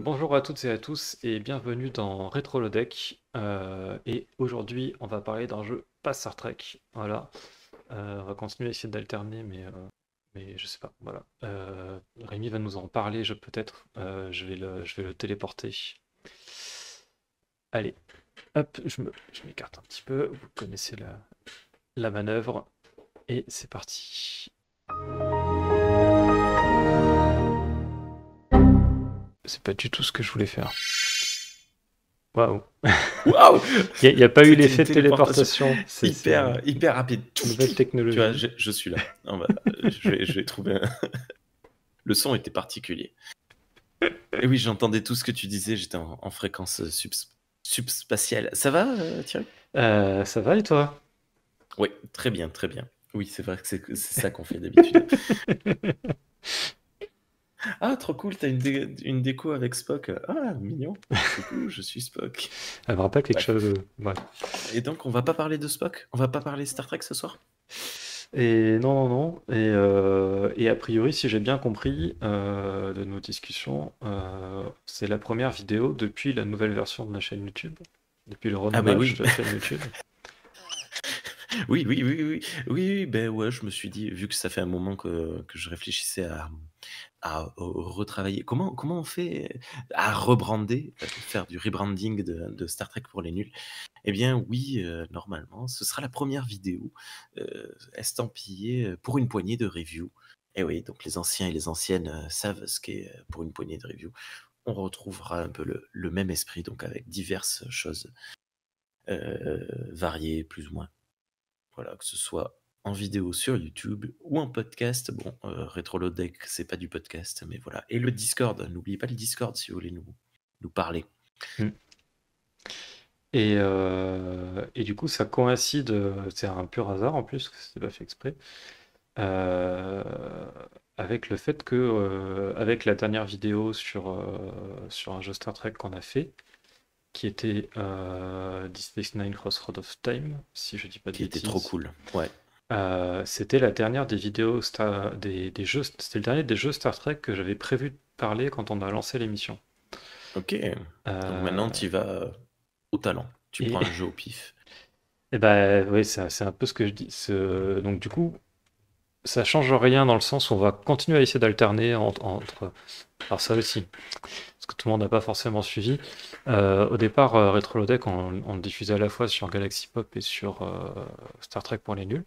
Bonjour à toutes et à tous et bienvenue dans Rétrolodeck. Et aujourd'hui, on va parler d'un jeu pas Star Trek. Voilà. On va continuer à essayer d'alterner, mais je sais pas. Voilà. Rémi va nous en parler, peut-être. Je vais le téléporter. Allez, hop, je m'écarte un petit peu. Vous connaissez la manœuvre. Et c'est parti. C'est pas du tout ce que je voulais faire. Waouh. Waouh! Il y a pas eu C'était une l'effet de téléportation téléportation. C'est hyper rapide. nouvelle Tu vois, technologie. je suis là. Je vais trouver. Le son était particulier. Et oui, j'entendais tout ce que tu disais. J'étais en fréquence subspatiale. Ça va, Thierry? Ça va et toi? Oui, très bien, très bien. Oui, c'est vrai que c'est ça qu'on fait d'habitude. Ah, trop cool, t'as une déco avec Spock. Ah, mignon. Coucou, je suis Spock. Elle me rappelle quelque Bref. chose. Ouais. Et donc, on va pas parler de Spock? On va pas parler Star Trek ce soir? Et non, non, non. Et a priori, si j'ai bien compris de nos discussions, c'est la première vidéo depuis la nouvelle version de la chaîne YouTube, depuis le Ah, ben renommage oui. de la chaîne YouTube. Oui, oui, oui, oui, oui, oui, ben ouais, je me suis dit, vu que ça fait un moment que je réfléchissais à retravailler, comment on fait à rebrander, faire du rebranding de Star Trek pour les nuls? Eh bien, oui, normalement, ce sera la première vidéo estampillée pour une poignée de reviews. Et oui, donc les anciens et les anciennes savent ce qu'est pour une poignée de reviews. On retrouvera un peu le même esprit, donc avec diverses choses variées, plus ou moins. Voilà, que ce soit en vidéo sur YouTube ou en podcast. Bon, Rétrolodeck, c'est pas du podcast, mais voilà. Et le Discord, n'oubliez pas le Discord si vous voulez nous parler. Mm. Et du coup, ça coïncide, c'est un pur hasard en plus, que c'était pas fait exprès, euh, avec le fait que, avec la dernière vidéo sur un jeu Star Trek qu'on a fait, qui était Deep Space Nine Crossroad of Time, si je dis pas de Qui était trop bêtises. cool. Ouais. C'était la dernière des vidéos des jeux, c'était le dernier des jeux Star Trek que j'avais prévu de parler quand on a lancé l'émission. Ok. Donc maintenant, Euh, tu vas au talent. Tu et, prends un jeu au pif. et ben oui, c'est un peu ce que je dis. Donc du coup, ça change rien dans le sens où on va continuer à essayer d'alterner entre. Alors ça aussi, parce que tout le monde n'a pas forcément suivi. Au départ, Retrolodeck, on diffusait à la fois sur Galaxy Pop et sur Star Trek pour les nuls.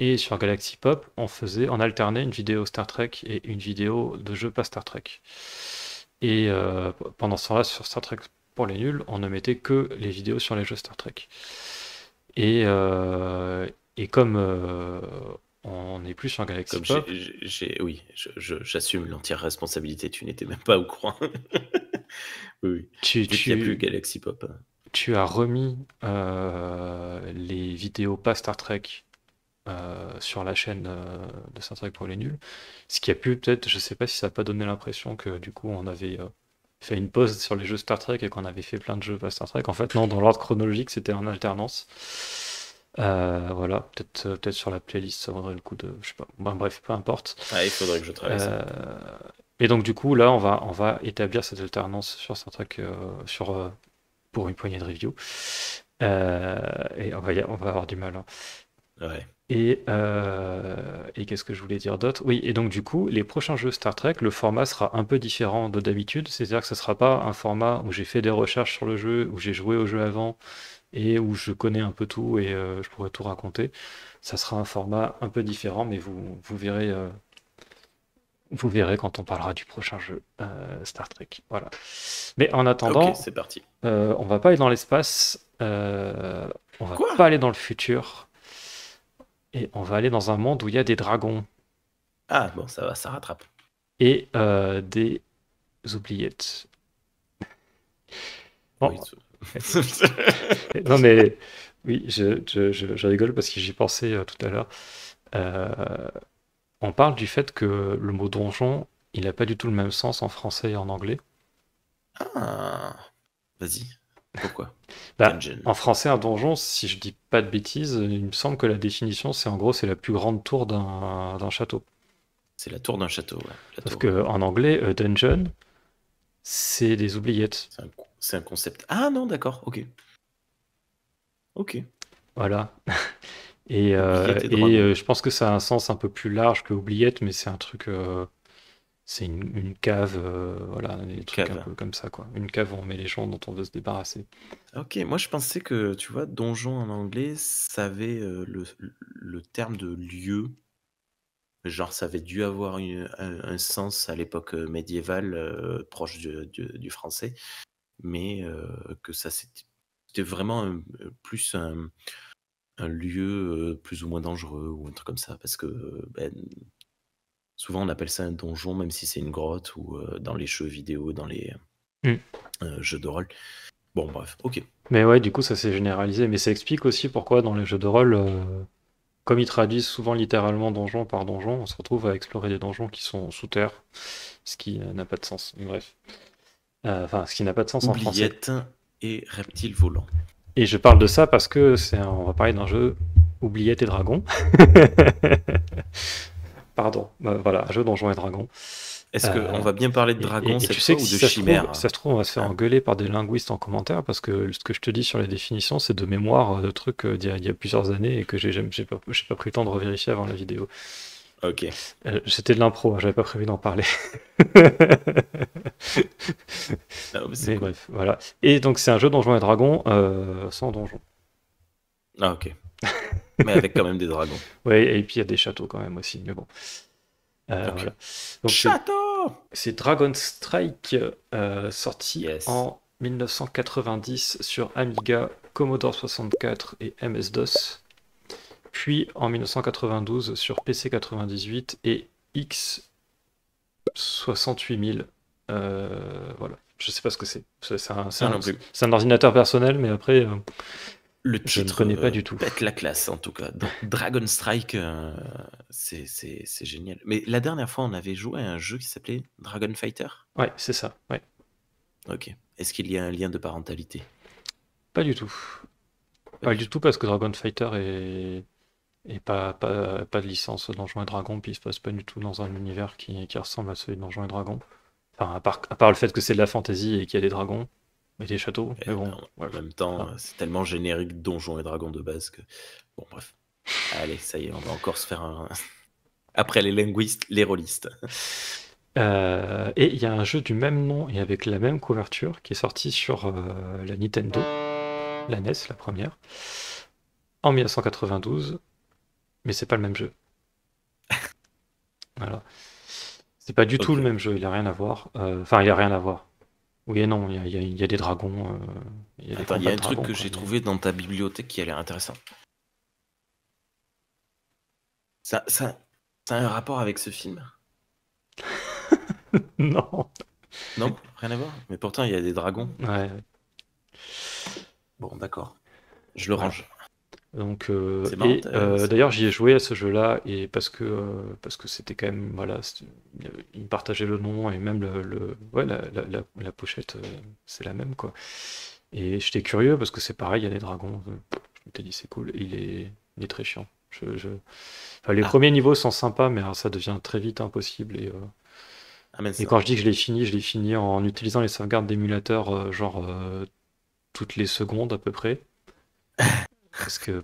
Et sur Galaxy Pop, on alternait une vidéo Star Trek et une vidéo de jeu pas Star Trek. Et pendant ce temps-là, sur Star Trek pour les nuls, on ne mettait que les vidéos sur les jeux Star Trek. Et, euh, et comme on n'est plus sur Galaxy Comme Pop, oui, j'assume l'entière responsabilité. Tu n'étais même pas au courant. Oui, oui. tu, Vu qu'il n'y a plus tu, Galaxy Pop. tu as remis les vidéos pas Star Trek sur la chaîne de Star Trek pour les nuls. Ce qui a pu peut-être, je sais pas si ça n'a pas donné l'impression que du coup on avait fait une pause sur les jeux Star Trek et qu'on avait fait plein de jeux pas Star Trek. En fait, non, dans l'ordre chronologique, c'était en alternance. Voilà, peut-être sur la playlist, ça vaudrait le coup de. Je sais pas. Bon, bref, peu importe. Ah, il faudrait que je travaille ça. Euh, et donc, du coup, là, on va établir cette alternance sur Star Trek pour une poignée de review. Et on va avoir du mal, hein. Ouais. Et qu'est-ce que je voulais dire d'autre? Oui, et donc du coup, les prochains jeux Star Trek, le format sera un peu différent de d'habitude. C'est-à-dire que ce ne sera pas un format où j'ai fait des recherches sur le jeu, où j'ai joué au jeu avant et où je connais un peu tout et je pourrais tout raconter. Ça sera un format un peu différent, mais vous verrez quand on parlera du prochain jeu Star Trek. Voilà. Mais en Ok, attendant, c'est parti. on va pas aller dans l'espace, on va Quoi? pas aller dans le futur. Et on va aller dans un monde où il y a des dragons Ah, bon, ça va, ça rattrape. et des oubliettes. Oui. Bon, non mais oui, je rigole parce que j'y pensais tout à l'heure. Euh, on parle du fait que le mot donjon, il n'a pas du tout le même sens en français et en anglais. Ah, vas-y. Pourquoi? Bah, Dungeon. en français, un donjon, si je dis pas de bêtises, il me semble que la définition, c'est en gros, c'est la plus grande tour d'un château. C'est la tour d'un château, ouais. La Sauf tour. que en anglais, dungeon, C'est des oubliettes. C'est un concept. Ah non, d'accord, ok. Ok. Voilà. Et, Oubliettes et dragons. je pense que ça a un sens un peu plus large que oubliette, mais c'est un truc. C'est une cave, voilà, des Une trucs un cave. peu comme ça, quoi. Une cave où on met les gens dont on veut se débarrasser. Ok, moi je pensais que, tu vois, donjon en anglais, ça avait le terme de lieu. Genre, ça avait dû avoir un sens à l'époque médiévale, proche du français, mais que ça c'était vraiment plus un lieu plus ou moins dangereux ou un truc comme ça, parce que ben, souvent on appelle ça un donjon, même si c'est une grotte ou dans les jeux vidéo, dans les Mm. jeux de rôle. Bon, bref, ok. Mais ouais, du coup, ça s'est généralisé. Mais ça explique aussi pourquoi dans les jeux de rôle, comme ils traduisent souvent littéralement donjon par donjon, on se retrouve à explorer des donjons qui sont sous terre, ce qui n'a pas de sens. Bref. Enfin, ce qui n'a pas de sens en français. Oubliette et reptile volant. Et je parle de ça parce que on va parler d'un jeu Oubliette et Dragon. Pardon, voilà, un jeu Donjons et Dragons. Est-ce qu'on Euh, va bien parler de dragon et tu cette sais fois que ou si de ça se trouve, chimère? on va se faire Hein? engueuler par des linguistes en commentaire parce que ce que je te dis sur les définitions, c'est de mémoire de trucs il y a plusieurs années et que j'ai pas pris le temps de revérifier avant la vidéo. Ok. C'était de l'impro, hein, j'avais pas prévu d'en parler. Ah, mais c'est Mais cool. bref, voilà. Et donc c'est un jeu Donjons et Dragons sans donjon. Ah, ok. Mais avec quand même des dragons. Ouais, et puis il y a des châteaux quand même aussi, mais bon. Ok. Voilà. Donc Château! c'est Dragon Strike, sorti Yes. en 1990 sur Amiga, Commodore 64 et MS-DOS, puis en 1992 sur PC 98 et X68000. Voilà. Je sais pas ce que c'est. Ah non plus. C'est un ordinateur personnel, mais après, Le je ne titre connais pas du tout. pète la classe, en tout cas. Dragon Strike, c'est génial. Mais la dernière fois, on avait joué à un jeu qui s'appelait Dragon Fighter. Ouais, c'est ça. Ouais. Ok. Est-ce qu'il y a un lien de parentalité? Pas du tout. Pas Pas du du tout. tout parce que Dragon Fighter est pas de licence Donjons et Dragons, puis il se passe pas du tout dans un univers qui ressemble à celui de Donjons et Dragons. Enfin, à part le fait que c'est de la fantasy et qu'il y a des dragons et des châteaux, Et mais bon, en bref. même temps, Voilà. c'est tellement générique Donjons et Dragons de base que... Bon, bref. Allez, ça y est, on va encore se faire un... Après les linguistes, les rôlistes. Et il y a un jeu du même nom et avec la même couverture qui est sorti sur la Nintendo, la NES, la première, en 1992, mais c'est pas le même jeu. Voilà. C'est pas du tout Ok. le même jeu, il a rien à voir. Enfin, il a rien à voir. Oui et non, il y a des dragons, il y a des Attends, il y combats a de un truc dragons, que quoi. j'ai trouvé dans ta bibliothèque qui a l'air intéressant. Ça, ça, ça a un rapport avec ce film? Non. Non? Rien à voir? Mais pourtant, il y a des dragons. Ouais, Bon, d'accord. Je le voilà. range. Donc, C'est marrant, c'est d'ailleurs, marrant. j'y ai joué à ce jeu-là et parce que c'était quand même, voilà, il me partageait le nom et même ouais, la pochette, c'est la même, quoi. Et j'étais curieux parce que c'est pareil, il y a des dragons. Je m'étais dit, c'est cool. Il est très chiant. Enfin, les Ah, premiers niveaux sont sympas, mais alors, ça devient très vite impossible. ah mince. Et quand je dis que je l'ai fini en utilisant les sauvegardes d'émulateur, genre toutes les secondes à peu près. Parce que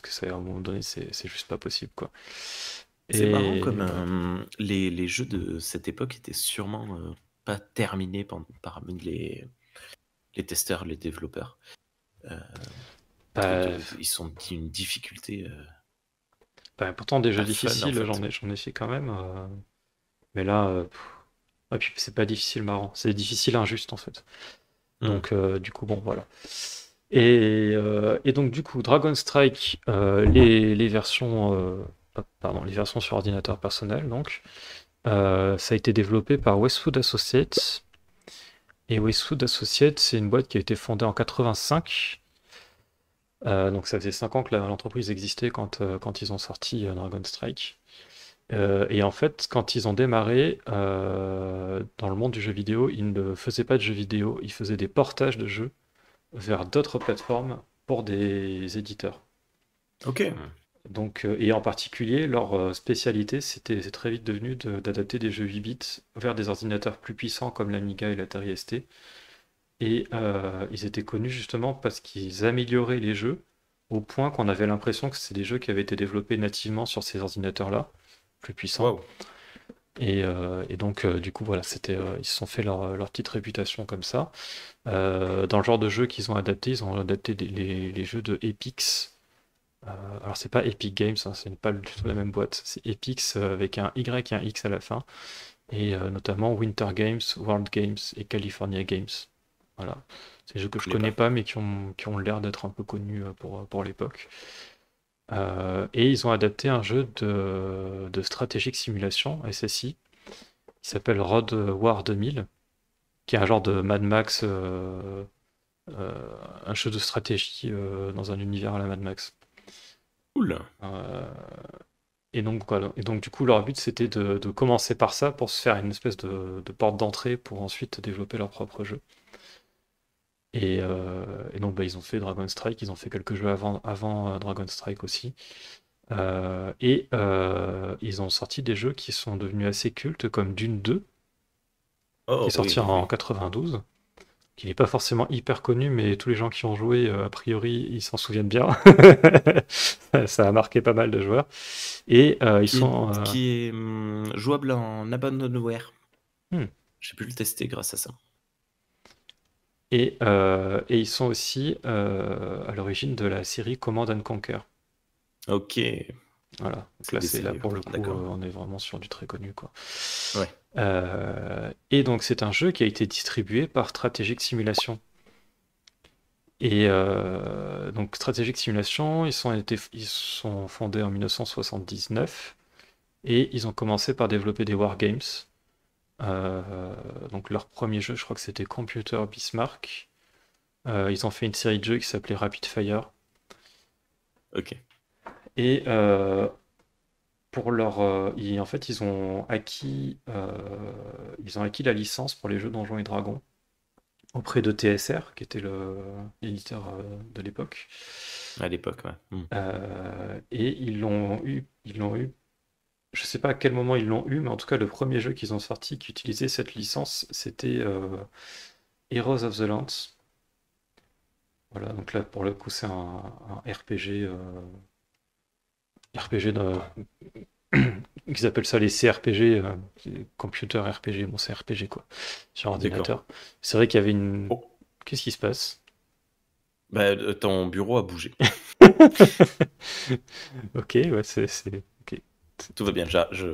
ça, à un moment donné, c'est juste pas possible, quoi. C'est marrant Et comme voilà. les jeux de cette époque étaient sûrement pas terminés parmi les testeurs, les développeurs. Euh, Bah, ils sont d'une difficulté pourtant, des jeux pas fun en difficiles, fait. j'en ai fait quand même. Mais là, ah, puis c'est pas difficile marrant, c'est difficile injuste en fait. Hmm. Donc, du coup, bon, voilà. Et donc, du coup, Dragon Strike, les versions, pardon, les versions sur ordinateur personnel, donc, ça a été développé par Westwood Associates. Et Westwood Associates, c'est une boîte qui a été fondée en 85. Donc ça faisait 5 ans que l'entreprise existait quand ils ont sorti Dragon Strike. Et en fait, quand ils ont démarré dans le monde du jeu vidéo, ils ne faisaient pas de jeux vidéo, ils faisaient des portages de jeux vers d'autres plateformes pour des éditeurs. Ok. Donc, et en particulier, leur spécialité, c'est très vite devenu d'adapter des jeux 8 bits vers des ordinateurs plus puissants comme l'Amiga et l'Atari ST. Et ils étaient connus justement parce qu'ils amélioraient les jeux au point qu'on avait l'impression que c'était des jeux qui avaient été développés nativement sur ces ordinateurs-là, plus puissants. Waouh. Et donc, du coup, voilà, ils se sont fait leur petite réputation comme ça. Dans le genre de jeu qu'ils ont adapté, ils ont adapté les jeux de Epix. Alors, c'est pas Epic Games, hein, c'est pas du tout la même boîte. C'est Epix avec un Y et un X à la fin. Et notamment Winter Games, World Games et California Games. Voilà. C'est des jeux que Je je connais connais pas. pas, mais qui ont l'air d'être un peu connus pour l'époque. Et ils ont adapté un jeu de stratégique simulation, SSI, qui s'appelle Road War 2000, qui est un genre de Mad Max, euh, un jeu de stratégie dans un univers à la Mad Max. Cool. Euh, et donc, voilà. Et donc, du coup, leur but, c'était de commencer par ça pour se faire une espèce de porte d'entrée pour ensuite développer leur propre jeu. Et donc, bah, ils ont fait Dragon Strike, ils ont fait quelques jeux avant Dragon Strike aussi. Ils ont sorti des jeux qui sont devenus assez cultes, comme Dune 2, qui est Oh, oui, sorti oui, en oui. 92, qui n'est pas forcément hyper connu, mais tous les gens qui ont joué, a priori, ils s'en souviennent bien. Ça a marqué pas mal de joueurs. Et ils Qui est, sont. qui est jouable en abandonware. Hmm. J'ai pu le tester grâce à ça. Et ils sont aussi à l'origine de la série Command and Conquer. Ok. Voilà. Donc C'est là, des là séries. pour le coup, D'accord. on est vraiment sur du très connu, quoi. Ouais. Et donc, c'est un jeu qui a été distribué par Strategic Simulation. Et donc, Strategic Simulation, ils sont fondés en 1979 et ils ont commencé par développer des wargames. Donc, leur premier jeu, je crois que c'était Computer Bismarck. Ils ont fait une série de jeux qui s'appelait Rapid Fire. Ok. Et en fait, ils ont acquis la licence pour les jeux Donjons et Dragons auprès de TSR, qui était l'éditeur de l'époque. À l'époque, ouais. Et ils l'ont eu. Je sais pas à quel moment ils l'ont eu, mais en tout cas, le premier jeu qu'ils ont sorti qui utilisait cette licence, c'était Heroes of the Lands. Voilà, donc là, pour le coup, c'est un RPG, RPG ils appellent ça les CRPG, Computer RPG, bon, c'est RPG quoi, sur D'accord. ordinateur. C'est vrai qu'il y avait une. Oh. Qu'est-ce qui se passe? Bah, ton bureau a bougé. Ok, ouais, ok. Tout va bien.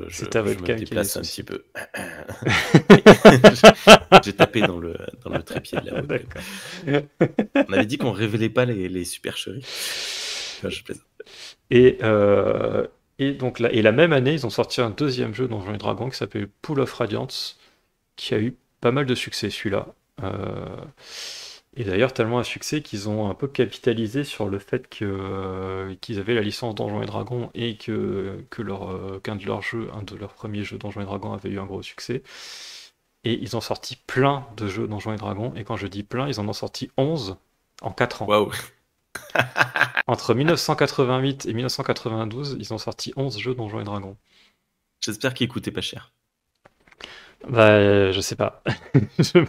C'est ta Je me webcam qui a des déplace un petit soucis. peu. Oui. J'ai tapé dans le trépied de la webcam. D'accord. On avait dit qu'on révélait pas les supercheries. Enfin, je plaisante. Et, euh, et donc la même année, ils ont sorti un deuxième jeu Donjons et Dragons qui s'appelle Pool of Radiance, qui a eu pas mal de succès celui-là. Et d'ailleurs tellement un succès qu'ils ont un peu capitalisé sur le fait qu'ils avaient la licence Donjons et Dragons et qu'un de leurs jeux, un de leurs premiers jeux Donjons et Dragons avait eu un gros succès. Et ils ont sorti plein de jeux Donjons et Dragons. Et quand je dis plein, ils en ont sorti 11 en 4 ans. Waouh. Entre 1988 et 1992, ils ont sorti 11 jeux Donjons et Dragons. J'espère qu'il coûtait pas cher. Bah, je sais pas.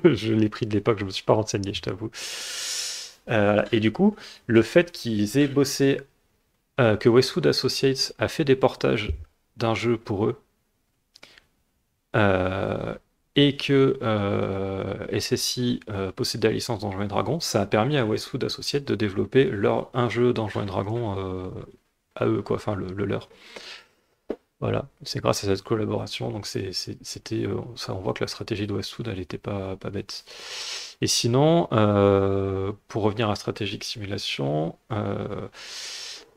Je l'ai pris de l'époque, je me suis pas renseigné, je t'avoue. Voilà. Et du coup, le fait qu'ils aient bossé, que Westwood Associates a fait des portages d'un jeu pour eux, euh, et que SSI possédait la licence Donjons et Dragons, ça a permis à Westwood Associates de développer un jeu Donjons et Dragons à eux, quoi, enfin le leur. Voilà, c'est grâce à cette collaboration. Donc c'était ça, on voit que la stratégie de Westwood, elle était pas bête. Et sinon, pour revenir à Strategic Simulation,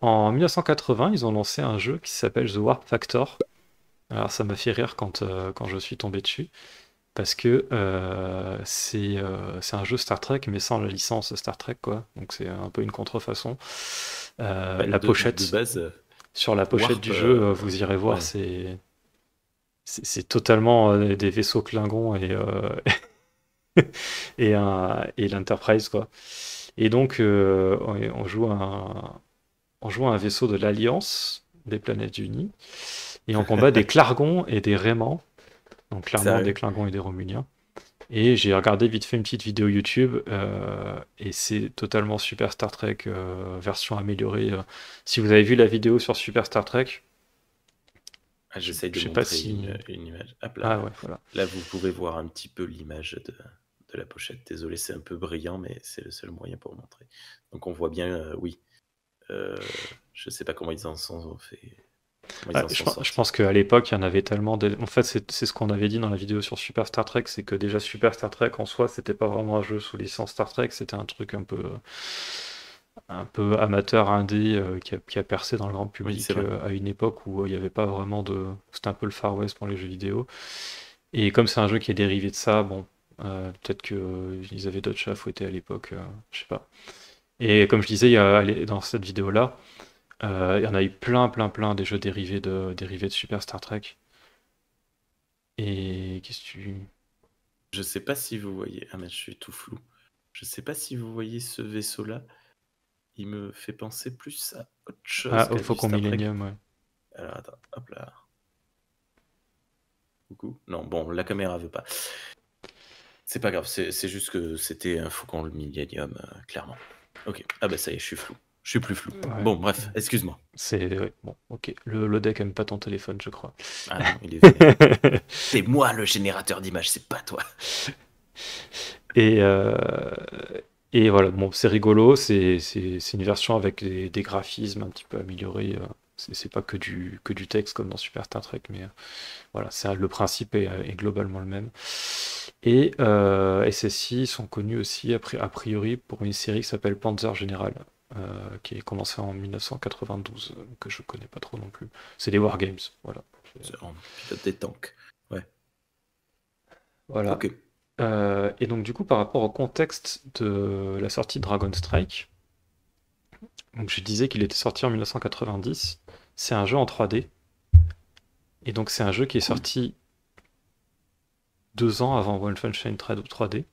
en 1980, ils ont lancé un jeu qui s'appelle The Warp Factor. Alors ça m'a fait rire quand je suis tombé dessus, parce que c'est un jeu Star Trek, mais sans la licence Star Trek, quoi. Donc c'est un peu une contrefaçon. Ouais, La de pochette, base, sur la pochette Warp. du jeu, vous irez voir, Ouais. c'est totalement des vaisseaux Klingons et l'Enterprise, quoi. Et donc, on joue on joue à un vaisseau de l'Alliance des planètes unies et on combat des Klargons et des Raymans, donc clairement des Sérieux? Klingons et des Romuliens. Et j'ai regardé vite fait une petite vidéo YouTube et c'est totalement Super Star Trek version améliorée. Si vous avez vu la vidéo sur Super Star Trek, Ah, je, j'essaye de je sais pas montrer si. une image. Hop Ah là. ouais, voilà. Là, vous pouvez voir un petit peu l'image de la pochette. Désolé, c'est un peu brillant, mais c'est le seul moyen pour montrer. Donc on voit bien, oui. Je sais pas comment ils en sont fait. Comment ils Ah, en je, sont je sortis. pense qu'à l'époque, il y en avait tellement. En fait, c'est ce qu'on avait dit dans la vidéo sur Super Star Trek, c'est que déjà Super Star Trek en soi, c'était pas vraiment un jeu sous licence Star Trek, c'était un peu amateur indé qui a percé dans le grand Oui, c'est public vrai. à une époque où il n'y avait pas vraiment de. C'était un peu le Far West pour les jeux vidéo. Et comme c'est un jeu qui est dérivé de ça, bon, peut-être qu'ils avaient d'autres chats à fouetter à l'époque, je sais pas. Et comme je disais, dans cette vidéo-là, il y en a eu plein, plein, plein des jeux dérivés de Super Star Trek. Et qu'est-ce que tu. Je sais pas si vous voyez. Ah, mais je suis tout flou. Je sais pas si vous voyez ce vaisseau-là. Il me fait penser plus à autre chose Ah, au qu'à du Faucon Star Trek. Millennium, ouais. Alors attends, hop là. Coucou. Non, bon, la caméra veut pas. C'est pas grave, c'est juste que c'était un Faucon le Millennium, clairement. Ok. Ah bah ça y est, je suis flou. Je suis plus flou. Ouais. Bon, bref, excuse-moi. C'est. Ouais, bon, ok. Le deck aime pas ton téléphone, je crois. Ah non, il est vénère. C'est moi le générateur d'images, c'est pas toi. Et, euh, et voilà, bon, c'est rigolo, c'est une version avec des graphismes un petit peu améliorés. C'est pas que du texte comme dans Super Star Trek, mais voilà, le principe est globalement le même. Et SSI sont connus aussi, a priori, pour une série qui s'appelle Panzer General, qui est commencée en 1992, que je connais pas trop non plus. C'est des Wargames, voilà. On pilote des tanks. Ouais. Voilà. Ok. Et donc du coup, par rapport au contexte de la sortie de Dragon Strike, donc je disais qu'il était sorti en 1990, c'est un jeu en 3D, et donc c'est un jeu qui est Cool. sorti 2 ans avant Wolfenstein 3D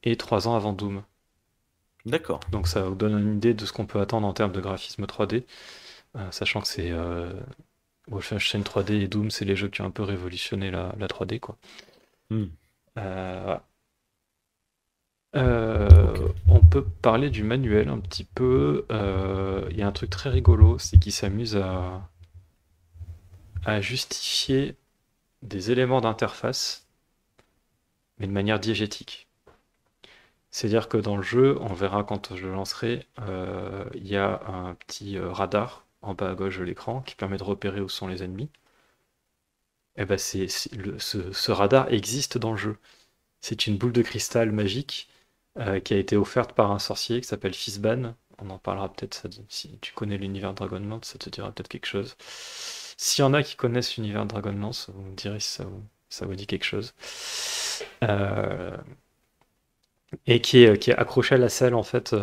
et 3 ans avant Doom. D'accord. Donc ça vous donne une idée de ce qu'on peut attendre en termes de graphisme 3D, sachant que c'est Wolfenstein 3D et Doom, c'est les jeux qui ont un peu révolutionné la 3D, quoi. Hmm. Voilà. Ok. On peut parler du manuel un petit peu. Il y a un truc très rigolo, c'est qu'il s'amuse à justifier des éléments d'interface, mais de manière diégétique. C'est-à-dire que dans le jeu, on verra quand je le lancerai, il y a un petit radar en bas à gauche de l'écran qui permet de repérer où sont les ennemis. Et ben ce radar existe dans le jeu. C'est une boule de cristal magique qui a été offerte par un sorcier qui s'appelle Fizban. On en parlera peut-être, si tu connais l'univers Dragonlance, ça te dira peut-être quelque chose. S'il y en a qui connaissent l'univers Dragonlance, vous me direz si ça vous dit quelque chose. Et qui est accroché à la selle en fait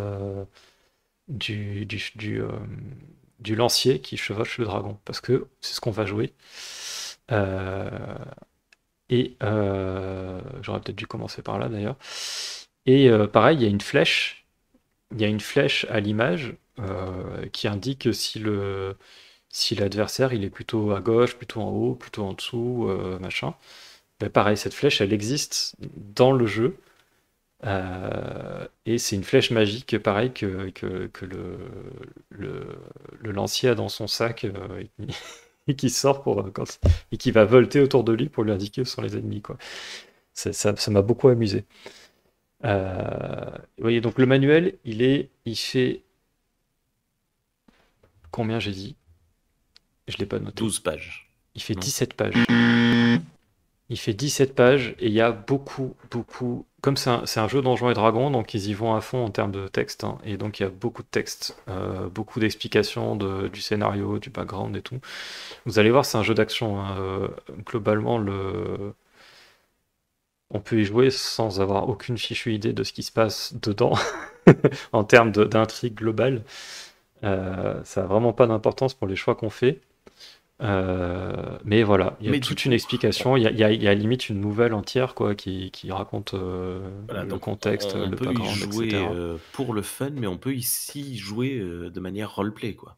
du lancier qui chevauche le dragon, parce que c'est ce qu'on va jouer. Euh, et j'aurais peut-être dû commencer par là d'ailleurs. Et pareil, il y a une flèche à l'image qui indique si l'adversaire il est plutôt à gauche, plutôt en haut, plutôt en dessous, machin. Ben pareil, cette flèche, elle existe dans le jeu. Et c'est une flèche magique, pareil, que le, le lancier a dans son sac et qui sort et qui va volter autour de lui pour lui indiquer où sont les ennemis, quoi. Ça m'a beaucoup amusé. Vous voyez, donc le manuel, il fait combien j'ai dit? Je l'ai pas noté. 12 pages. Il fait Non. 17 pages. Il fait 17 pages et il y a beaucoup, beaucoup. Comme c'est un jeu Donjons et Dragons, donc ils y vont à fond en termes de texte, hein, et donc il y a beaucoup de texte, beaucoup d'explications du scénario, du background et tout. Vous allez voir, c'est un jeu d'action, hein, globalement, on peut y jouer sans avoir aucune fichue idée de ce qui se passe dedans en termes d'intrigue globale. Ça n'a vraiment pas d'importance pour les choix qu'on fait. Mais voilà, il y a Mais du toute une coup, explication. Il y a limite une nouvelle entière quoi, qui raconte voilà, le donc contexte, on le peut y background, jouer etc. pour le fun, mais on peut ici jouer de manière roleplay, quoi,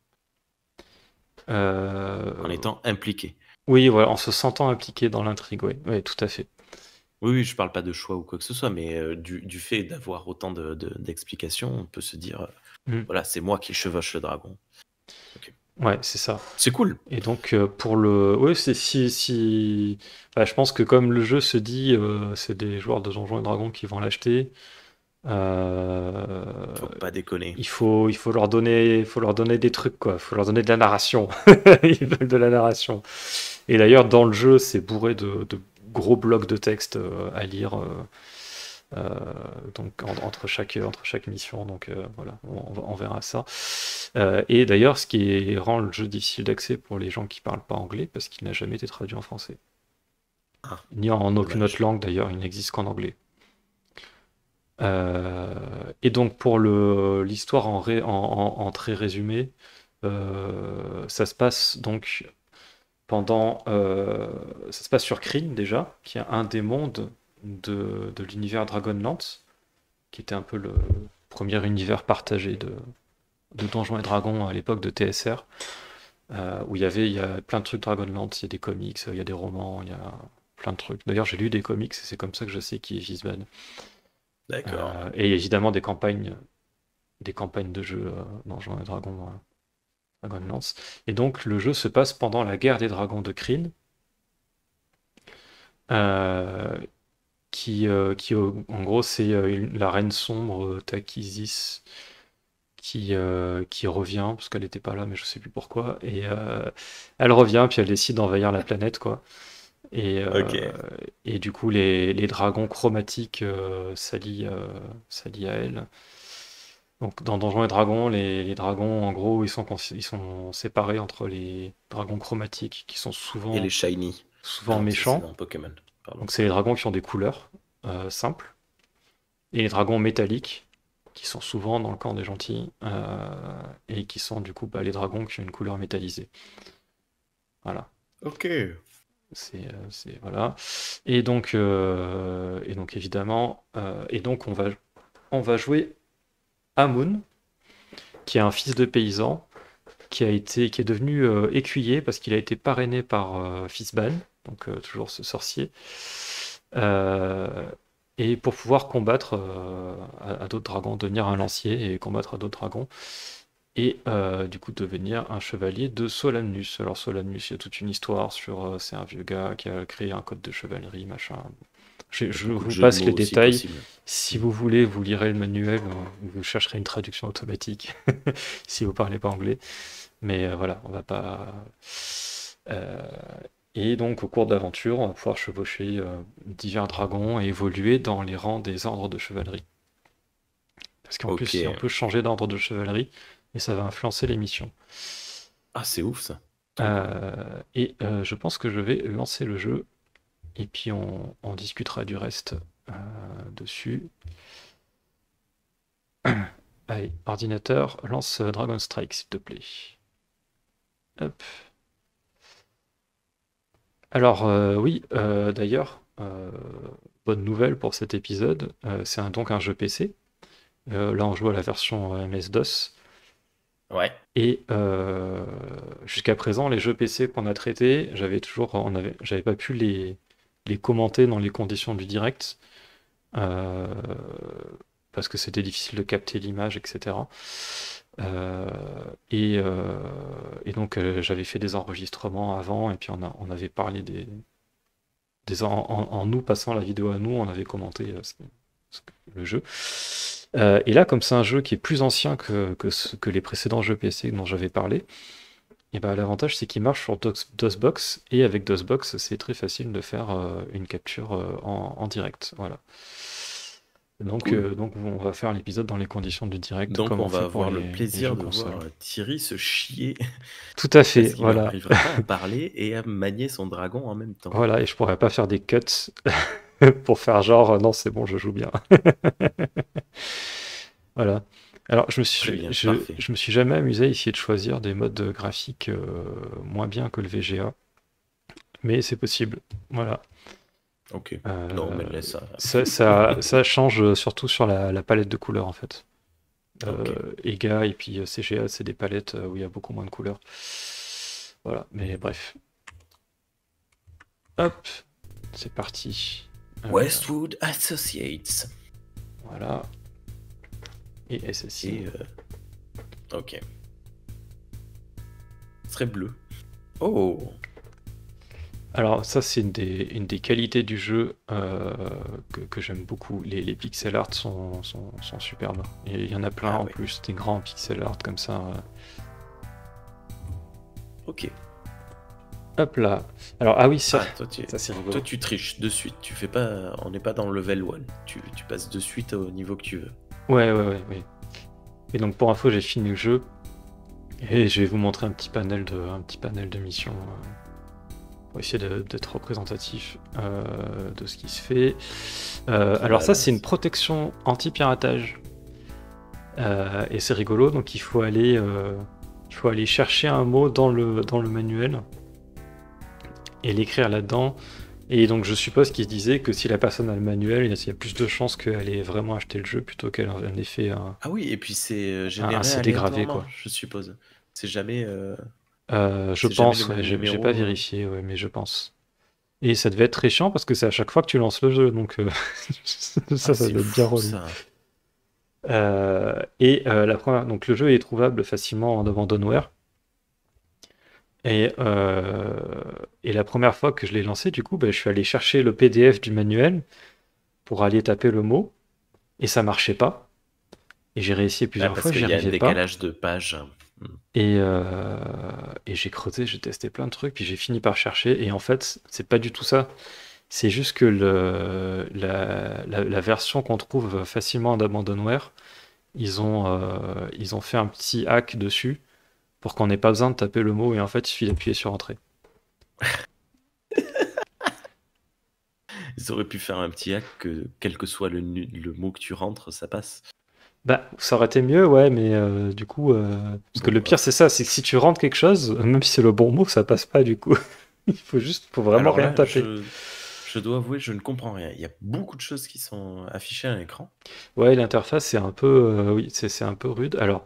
en Euh, étant impliqué. Oui, voilà, en se sentant impliqué dans l'intrigue, oui, oui, tout à fait. Oui, oui, je parle pas de choix ou quoi que ce soit, mais du fait d'avoir autant d'explications, on peut se dire, Mm. voilà, c'est moi qui chevauche le dragon. Ok. Ouais, c'est ça. C'est cool. Et donc pour le, oui, c'est si, bah, je pense que comme le jeu se dit, c'est des joueurs de Donjons et Dragons qui vont l'acheter. euh, Faut pas déconner. il faut leur donner des trucs quoi. Il faut leur donner de la narration. Ils veulent de la narration. Et d'ailleurs dans le jeu, c'est bourré de gros blocs de texte à lire. Euh, donc entre chaque mission, donc voilà, on verra ça. Et d'ailleurs, ce qui rend le jeu difficile d'accès pour les gens qui parlent pas anglais, parce qu'il n'a jamais été traduit en français, Ah, ni en aucune autre dommage. langue d'ailleurs, il n'existe qu'en anglais. Euh, et donc pour l'histoire en très résumé, ça se passe donc ça se passe sur Krynn déjà, qui est un des mondes de l'univers Dragonlance, qui était un peu le premier univers partagé de Donjons et Dragons à l'époque de TSR, où il y a plein de trucs Dragonlance, il y a des comics, il y a des romans, il y a plein de trucs. D'ailleurs, j'ai lu des comics et c'est comme ça que je sais qui est Fizban. D'accord. Et évidemment des campagnes de jeux Donjons et Dragons, Dragonlance. Et donc, le jeu se passe pendant la guerre des dragons de Krynn, euh, en gros, c'est la reine sombre Takisis qui revient, parce qu'elle n'était pas là, mais je sais plus pourquoi. Et elle revient, puis elle décide d'envahir la planète, quoi. Et, Ok. du coup, les dragons chromatiques s'allient à elle. Donc, dans Donjons et Dragons, les dragons, en gros, ils sont séparés entre les dragons chromatiques, qui sont Et les souvent, shiny. Ah souvent non, ça c'est méchants. dans Pokémon. Pardon. Donc, c'est les dragons qui ont des couleurs simples. Et les dragons métalliques, qui sont souvent dans le camp des gentils, et qui sont du coup les dragons qui ont une couleur métallisée. Voilà. Ok. Voilà. Et donc évidemment, on va jouer Amun, qui est un fils de paysan, qui est devenu écuyer parce qu'il a été parrainé par Fizban, donc toujours ce sorcier. Euh, et pour pouvoir combattre à d'autres dragons, devenir un lancier et combattre à d'autres dragons. Et du coup devenir un chevalier de Solamnus. Alors Solamnus, il y a toute une histoire sur c'est un vieux gars qui a créé un code de chevalerie, machin. Il y a Je beaucoup de vous jeux de passe les mots aussi détails. possibles. Si Mm. vous voulez, vous lirez le manuel, vous chercherez une traduction automatique si vous parlez pas anglais. Mais voilà, on va pas. Euh, et donc au cours de l'aventure, on va pouvoir chevaucher divers dragons et évoluer dans les rangs des ordres de chevalerie. Parce qu'en Ok. plus, on peut changer d'ordre de chevalerie et ça va influencer les missions. Ah, c'est ouf ça. Trop cool. Et je pense que je vais lancer le jeu et puis on discutera du reste euh, dessus. Allez, ordinateur, lance Dragon Strike s'il te plaît. Hop. Alors oui, d'ailleurs, bonne nouvelle pour cet épisode, c'est donc un jeu PC. Là on joue à la version MS-DOS. Ouais. Et jusqu'à présent, les jeux PC qu'on a traités, j'avais pas pu les commenter dans les conditions du direct, euh, parce que c'était difficile de capter l'image, etc. Euh, et donc j'avais fait des enregistrements avant, et puis on avait parlé en nous passant la vidéo à nous, on avait commenté le jeu. Et là, comme c'est un jeu qui est plus ancien que les précédents jeux PC dont j'avais parlé, et ben, l'avantage c'est qu'il marche sur DOSBox, et avec DOSBox c'est très facile de faire une capture en direct. Voilà. Donc, Cool. on va faire l'épisode dans les conditions du direct Donc comme on on va fait pour avoir le les jeux plaisir de console. voir Thierry se chier Tout à fait, parce qu'il voilà. n'arriverait pas à parler et à manier son dragon en même temps. Voilà, et je pourrais pas faire des cuts pour faire genre non, c'est bon, je joue bien. Voilà. Alors, Très bien, parfait. je me suis jamais amusé à essayer de choisir des modes graphiques moins bien que le VGA, mais c'est possible. Voilà. Ok. Non, Euh, mais laisse ça. ça change surtout sur la palette de couleurs en fait. Ok. EGA et puis CGA, c'est des palettes où il y a beaucoup moins de couleurs. Voilà, mais bref. Hop, c'est parti. Westwood Associates. Voilà. Et SSI. Et ok. Très bleu. Oh. Alors ça, c'est une des qualités du jeu que j'aime beaucoup. Les pixel art sont superbes. Et il y en a plein Ah en ouais. plus, des grands pixel art comme ça. Ok. Hop là. Alors, ah oui, Ah, ça c'est toi, rigolo. tu triches de suite. Tu fais pas. On n'est pas dans le level 1. Tu passes de suite au niveau que tu veux. Ouais. Et donc pour info, j'ai fini le jeu. Et je vais vous montrer un petit panel de missions pour essayer d'être représentatif de ce qui se fait. Très Alors ça, c'est une badass. protection anti-piratage. Et c'est rigolo, donc il faut aller chercher un mot dans le manuel et l'écrire là-dedans. Et donc je suppose qu'il se disait que si la personne a le manuel, il y a plus de chances qu'elle ait vraiment acheté le jeu plutôt qu'elle en ait fait Ah oui, et puis c'est un généré CD gravé, aléatoirement, quoi. je suppose. C'est jamais, Je c'est jamais le pense, ouais, même j'ai pas numéro. vérifié, ouais, mais je pense. Et ça devait être très chiant parce que c'est à chaque fois que tu lances le jeu, donc Ah, ça c'est doit être bien fou relou. ça. Donc le jeu est trouvable facilement en abandonware. Et, euh, et la première fois que je l'ai lancé, du coup, bah, je suis allé chercher le PDF du manuel pour aller taper le mot, et ça marchait pas. Et j'ai réessayé Ah, plusieurs parce fois, qu'il j'y y a un arrivais pas. décalage de page. Hmm. Et, euh, et j'ai creusé, j'ai testé plein de trucs, puis j'ai fini par chercher. Et en fait, c'est pas du tout ça. C'est juste que la version qu'on trouve facilement en abandonware, ils ont fait un petit hack dessus pour qu'on n'ait pas besoin de taper le mot et en fait, il suffit d'appuyer sur Entrée. Ils auraient pu faire un petit hack que, quel que soit le mot que tu rentres, ça passe. Bah, ça aurait été mieux, ouais, mais du coup, parce que Bon, le pire, c'est ça, c'est que si tu rentres quelque chose, même si c'est le bon mot, ça passe pas du coup. Faut vraiment alors rien là, taper. je dois avouer, je ne comprends rien. Il y a beaucoup de choses qui sont affichées à l'écran. Ouais, l'interface, c'est un peu, oui, c'est un peu rude. Alors,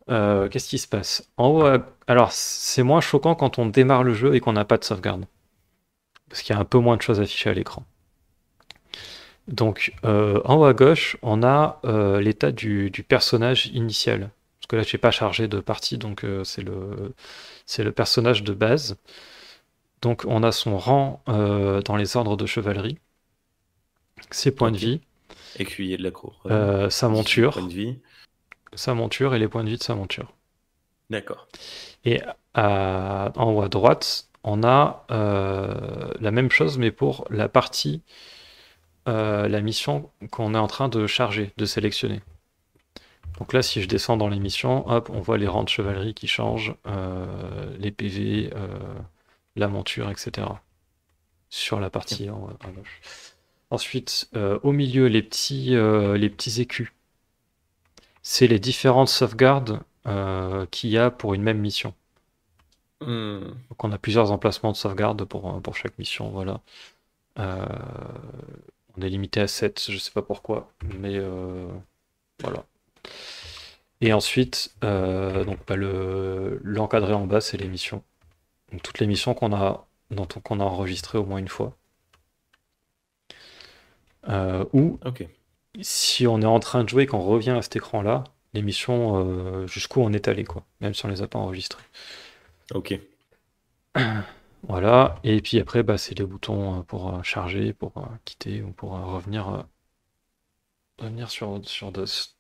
qu'est-ce qui se passe? En haut, alors, c'est moins choquant quand on démarre le jeu et qu'on n'a pas de sauvegarde, parce qu'il y a un peu moins de choses affichées à l'écran. Donc, en haut à gauche, on a l'état du personnage initial. Parce que là, je n'ai pas chargé de partie, donc c'est le personnage de base. Donc, on a son rang dans les ordres de chevalerie, ses points de Ok. vie, Écuyer de la couronne, sa 18 points de monture, vie. et les points de vie de sa monture. D'accord. Et en haut à droite, on a la même chose, mais pour la partie, la mission qu'on est en train de charger, de sélectionner. Donc là, si je descends dans les missions, hop, on voit les rangs de chevalerie qui changent, les PV, la monture, etc. Sur la Ok. partie en gauche. Ensuite, au milieu, les petits écus. C'est les différentes sauvegardes qu'il y a pour une même mission. Hmm. Donc on a plusieurs emplacements de sauvegarde pour chaque mission, voilà. Euh, on est limité à 7, je sais pas pourquoi, mais voilà. Et ensuite, donc bah, l'encadré en bas, c'est les missions. Donc toutes les missions qu'on a enregistrées au moins une fois. Ou Ok. si on est en train de jouer et qu'on revient à cet écran-là, les missions jusqu'où on est allé, quoi, même si on les a pas enregistrées. Ok. Voilà, et puis après, bah, c'est les boutons pour charger, pour quitter ou pour revenir sur DOS.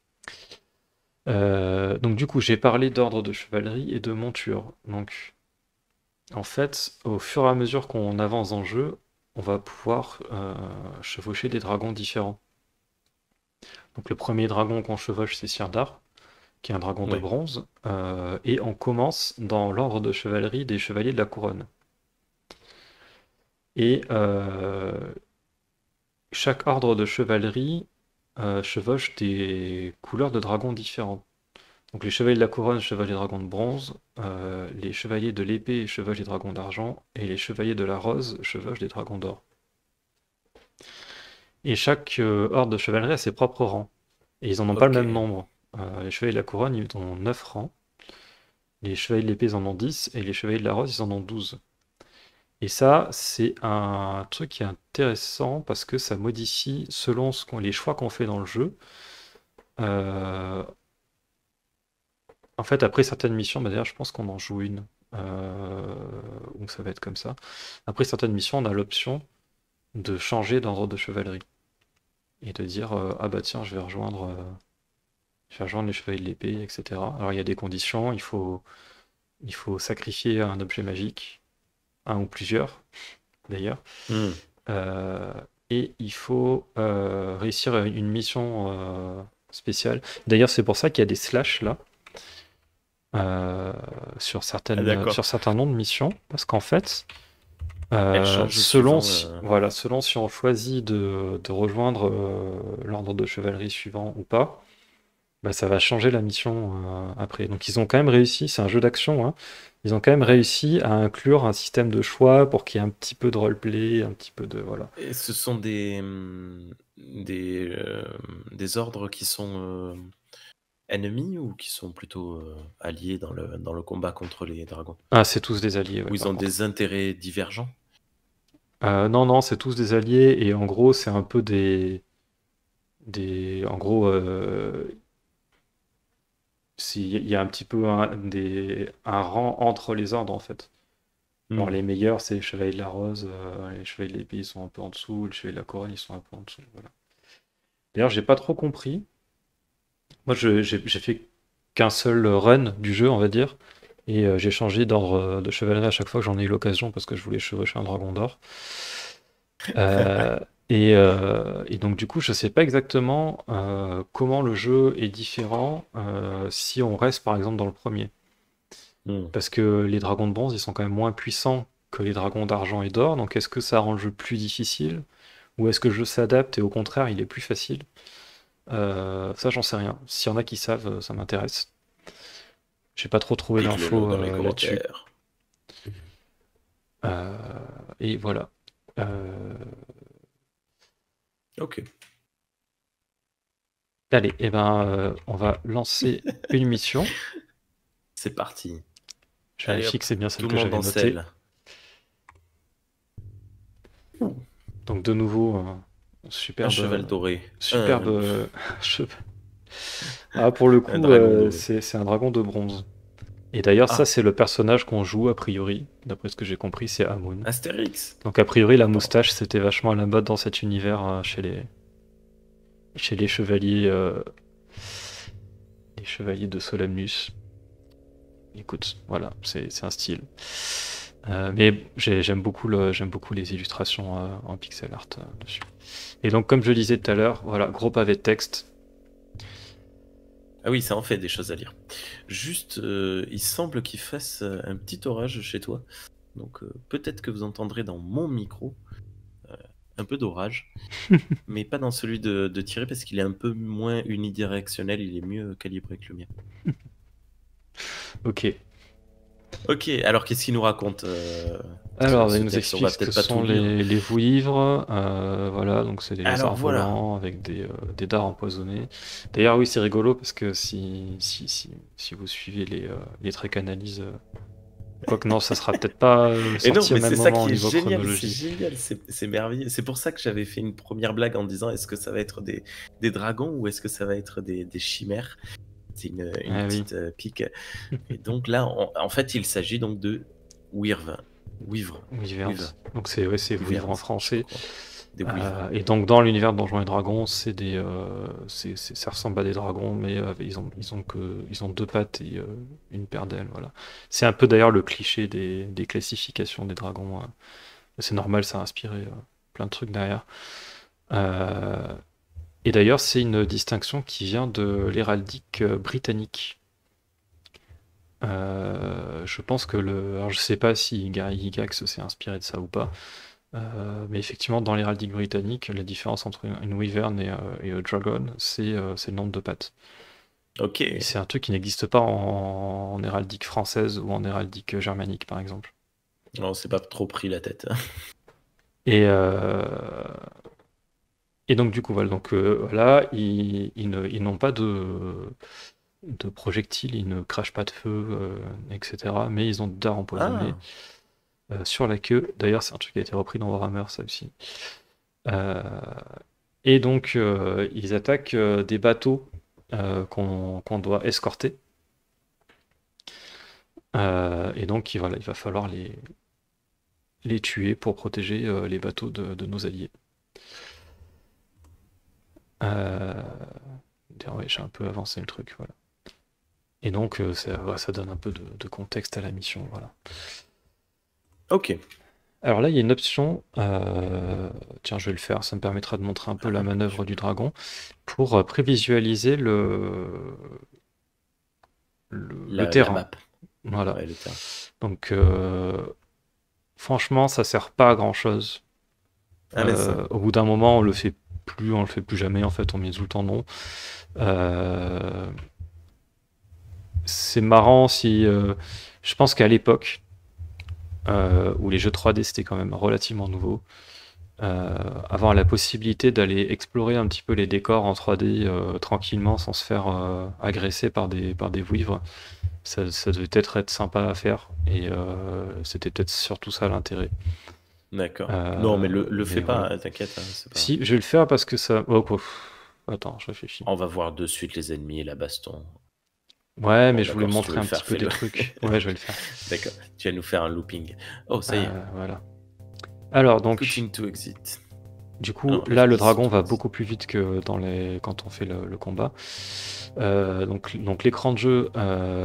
Donc du coup, j'ai parlé d'ordre de chevalerie et de monture. Donc en fait, au fur et à mesure qu'on avance dans le jeu, on va pouvoir chevaucher des dragons différents. Donc le premier dragon qu'on chevauche, c'est Sirdar, qui est un dragon de Ouais. bronze, et on commence dans l'ordre de chevalerie des chevaliers de la couronne. Et chaque ordre de chevalerie chevauchent des couleurs de dragons différentes. Donc les chevaliers de la couronne chevauchent les dragons de bronze, les chevaliers de l'épée chevauchent les dragons d'argent, et les chevaliers de la rose chevauchent des dragons d'or. Et chaque ordre de chevalerie a ses propres rangs. Et ils n'en ont pas le Ok. même nombre. Les chevaliers de la couronne, ils ont 9 rangs. Les chevaliers de l'épée, ils en ont 10. Et les chevaliers de la rose, ils en ont 12. Et ça, c'est un truc qui est intéressant parce que ça modifie selon les choix qu'on fait dans le jeu. Euh, En fait, après certaines missions, bah d'ailleurs, je pense qu'on en joue une. Donc ça va être comme ça. Après certaines missions, on a l'option de changer d'ordre de chevalerie. Et de dire, ah bah tiens, je vais rejoindre les chevaliers de l'épée, etc. Alors il y a des conditions, il faut sacrifier un objet magique, un ou plusieurs d'ailleurs. Hmm. Euh, et il faut réussir une mission spéciale. D'ailleurs, c'est pour ça qu'il y a des slash là. euh, Ah, d'accord. sur certains noms de missions, parce qu'en fait, Elle change selon suivant. si, voilà, selon si on choisit de rejoindre l'ordre de chevalerie suivant ou pas, bah, ça va changer la mission après. Donc ils ont quand même réussi, c'est un jeu d'action, hein, ils ont quand même Ouais. réussi à inclure un système de choix pour qu'il y ait un petit peu de roleplay, un petit peu de... Voilà. Et ce sont des ordres qui sont ennemis ou qui sont plutôt alliés dans le combat contre les dragons? Ah, c'est tous des alliés, ouais, Ou ils par ont contre. des intérêts divergents? Non, non, c'est tous des alliés, et en gros, c'est un peu en gros, il y a un petit peu un rang entre les ordres, en fait. Alors Hmm. les meilleurs, c'est les chevaliers de la rose, les chevaliers de l'épée, ils sont un peu en dessous, les chevaliers de la couronne, ils sont un peu en dessous, voilà. D'ailleurs, j'ai pas trop compris. Moi, j'ai fait qu'un seul run du jeu, on va dire, et j'ai changé d'ordre de chevalerie à chaque fois que j'en ai eu l'occasion parce que je voulais chevaucher un dragon d'or. Euh, et donc du coup, je sais pas exactement comment le jeu est différent si on reste par exemple dans le premier. Hmm. Parce que les dragons de bronze, ils sont quand même moins puissants que les dragons d'argent et d'or, donc est-ce que ça rend le jeu plus difficile? Ou est-ce que le jeu s'adapte et au contraire, il est plus facile? Ça, j'en sais rien. S'il y en a qui savent, ça m'intéresse. J'ai pas trop trouvé Dites-le nous d'infos dans les là-dessus. commentaires. Euh, et voilà. Euh, Ok, Allez, eh ben, on va lancer une mission. c'est parti. Je Allez vérifie hop, que c'est bien celle tout le que monde j'avais en notée. selle. Donc de nouveau, Un superbe, cheval doré. superbe che- Ah, pour le Un coup, dragon doré. c'est un dragon de bronze. Et d'ailleurs, ça, Ah, c'est le personnage qu'on joue, a priori. D'après ce que j'ai compris, c'est Amun. Astérix. Donc, a priori, la Attends. moustache, c'était vachement à la mode dans cet univers chez les chevaliers de Solamnus. Écoute, voilà, c'est un style. Mais j'aime beaucoup les illustrations en pixel art dessus. Et donc, comme je disais tout à l'heure, voilà, gros pavé de texte. Ah oui, ça en fait des choses à lire. Juste, il semble qu'il fasse un petit orage chez toi. Donc peut-être que vous entendrez dans mon micro un peu d'orage, mais pas dans celui de Thierry parce qu'il est un peu moins unidirectionnel, il est mieux calibré que le mien. Ok. Ok, alors qu'est-ce qu'il nous raconte Alors, il ce nous texte? On explique va ce que peut-être pas tout sont lire. les vouivres. Voilà, donc c'est des Alors lézards voilà. volants avec des dards empoisonnés. D'ailleurs, oui, c'est rigolo parce que si vous suivez les track analyses, quoique non, ça sera peut-être pas Et non, sorti au mais même c'est ça moment au qui est niveau chronologie. génial, c'est merveilleux. C'est pour ça que j'avais fait une première blague en disant est-ce que ça va être des dragons ou est-ce que ça va être des chimères? C'est une Ah oui, petite pique. Et donc là, en fait, il s'agit donc de Wyvern. Wyvre. Wyvern. Wyverns. Donc c'est ouais, c'est vouivres en Wyverns, je sais pas français. comment. Des Wyvres. Et donc dans l'univers de Donjons et Dragons, ça ressemble à des dragons, mais ils ont deux pattes et une paire d'ailes, voilà. C'est un peu d'ailleurs le cliché des classifications des dragons. C'est normal, ça a inspiré plein de trucs derrière. Euh, et d'ailleurs, c'est une distinction qui vient de l'héraldique britannique. Je pense que alors je sais pas si Gary Gygax s'est inspiré de ça ou pas, Mais effectivement, dans l'héraldique britannique, la différence entre une wyvern et un dragon, c'est le nombre de pattes. Ok. Et c'est un truc qui n'existe pas en héraldique française ou en héraldique germanique, par exemple. On s'est pas trop pris la tête. Et, euh, et donc, du coup, voilà, donc, voilà ils n'ont pas de projectiles, ils ne crachent pas de feu, etc. Mais ils ont des dards empoisonnés Ah, sur la queue. D'ailleurs, c'est un truc qui a été repris dans Warhammer, ça aussi. Euh, et donc, ils attaquent des bateaux qu'on doit escorter. Et donc, voilà, il va falloir les tuer pour protéger les bateaux de nos alliés. Euh, D'ailleurs, ouais, j'ai un peu avancé le truc, voilà. Et donc, ça donne un peu de contexte à la mission, voilà. ok. Alors là, il y a une option, tiens, je vais le faire, ça me permettra de montrer un peu la manœuvre du dragon, pour prévisualiser le La terrain. map. Voilà. Ouais, le terrain. Donc, franchement, ça sert pas à grand-chose. Ah, mais ça. Au bout d'un moment, on le fait plus jamais, en fait, on met tout le temps non. Euh, c'est marrant si... je pense qu'à l'époque, où les jeux 3D c'était quand même relativement nouveau, avoir la possibilité d'aller explorer un petit peu les décors en 3D tranquillement sans se faire agresser par des vouivres, ça devait peut-être être sympa à faire et c'était peut-être surtout ça l'intérêt. D'accord. Non, mais le Mais fais voilà. pas, t'inquiète, hein, c'est pas. Si, je vais le faire parce que ça. Oh, quoi. Attends, je réfléchis. On va voir de suite les ennemis et la baston. Ouais, mais Bon, je voulais d'accord, si tu veux montrer le un petit faire, peu des fais-le. trucs. Ouais, je vais le faire. D'accord. Tu vas nous faire un looping. Oh, ça y est. Voilà. Alors, donc, Cutting to exit. du coup, Non, là, le FX dragon to va exit. beaucoup plus vite que quand on fait le combat. Donc l'écran de jeu,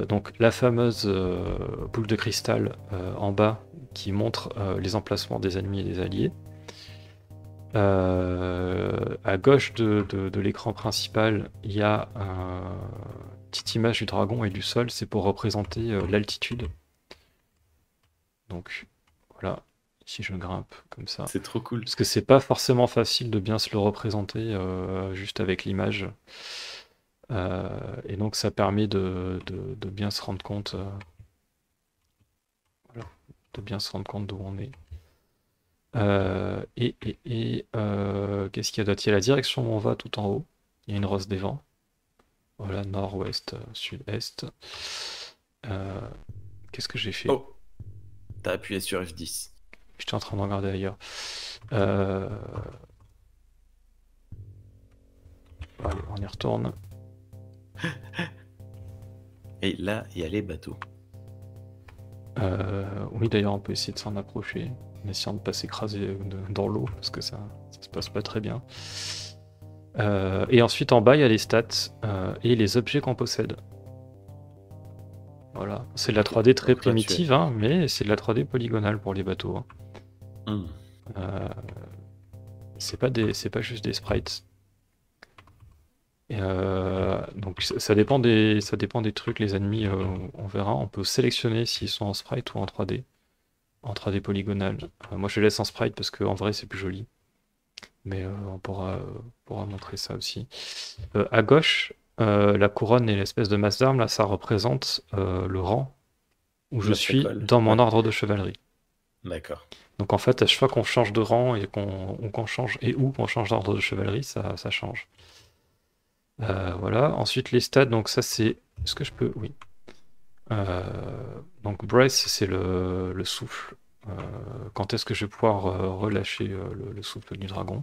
donc la fameuse boule de cristal en bas qui montre les emplacements des ennemis et des alliés. À gauche de l'écran principal, il y a une petite image du dragon et du sol, c'est pour représenter l'altitude. Donc voilà, si je grimpe comme ça. C'est trop cool. Parce que c'est pas forcément facile de bien se le représenter juste avec l'image. Et donc ça permet de bien se rendre compte, voilà, de bien se rendre compte d'où on est. Qu'est-ce qu'il y a d'autre? Il y a la direction où on va tout en haut. Il y a une rose des vents. Voilà, nord, ouest, sud, est. Euh, Qu'est-ce que j'ai fait? Oh, t'as appuyé sur F10. J'étais en train de regarder ailleurs. Euh, Allez, on y retourne. Et là, il y a les bateaux. Oui, d'ailleurs, on peut essayer de s'en approcher, en essayant de ne pas s'écraser dans l'eau, parce que ça se passe pas très bien. Et ensuite, en bas, il y a les stats et les objets qu'on possède. Voilà. C'est de la 3D très Donc là, tu es. primitive, hein, mais c'est de la 3D polygonale pour les bateaux, hein. Hmm. Euh, c'est pas juste des sprites. Et, donc ça dépend des trucs, les ennemis, on verra. On peut sélectionner s'ils sont en sprite ou en 3D polygonal. Moi je les laisse en sprite parce qu'en vrai c'est plus joli. Mais pourra montrer ça aussi. À gauche, la couronne et l'espèce de masse d'armes, là ça représente le rang où je Notre suis école. dans mon Ouais. ordre de chevalerie. D'accord. Donc en fait, à chaque fois qu'on change de rang et qu'on change et où qu'on change d'ordre de chevalerie, ça change. Voilà. Ensuite, les stats, donc ça c'est. Est-ce que je peux? Oui. Donc Brace, c'est le souffle. Euh, Quand est-ce que je vais pouvoir relâcher le souffle du dragon?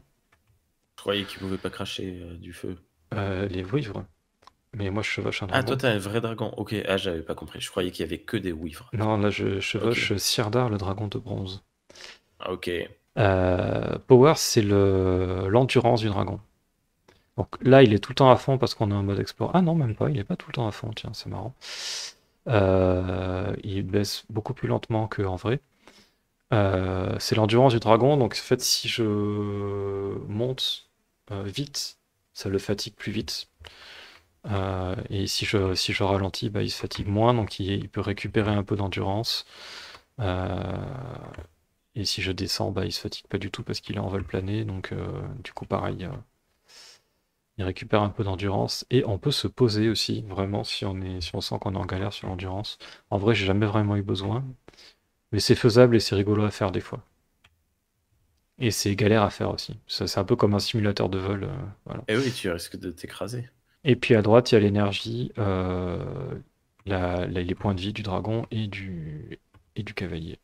Je croyais qu'il pouvait pas cracher du feu. Les vivres. Mais moi je chevauche un Ah, toi, dragon. t'as un vrai dragon. Ok, ah, j'avais pas compris. Je croyais qu'il y avait que des ouivres. Non, là je Ok. chevauche Sirdar, le dragon de bronze. Ah, ok. Power, c'est l'endurance du dragon. Donc là, il est tout le temps à fond parce qu'on est en mode explore. Ah non, même pas, il est pas tout le temps à fond, tiens, c'est marrant. Il baisse beaucoup plus lentement qu'en vrai. C'est l'endurance du dragon, donc en fait, si je monte vite, ça le fatigue plus vite. Et si je ralentis, bah, il se fatigue moins, donc il peut récupérer un peu d'endurance. Euh, Et si je descends, bah, il se fatigue pas du tout parce qu'il est en vol plané. Donc, du coup, pareil, il récupère un peu d'endurance. Et on peut se poser aussi, vraiment, si on sent qu'on est en galère sur l'endurance. En vrai, j'ai jamais vraiment eu besoin. Mais c'est faisable et c'est rigolo à faire des fois. Et c'est galère à faire aussi. C'est un peu comme un simulateur de vol. Voilà. Et oui, tu risques de t'écraser. Et puis à droite, il y a l'énergie, les points de vie du dragon et du cavalier.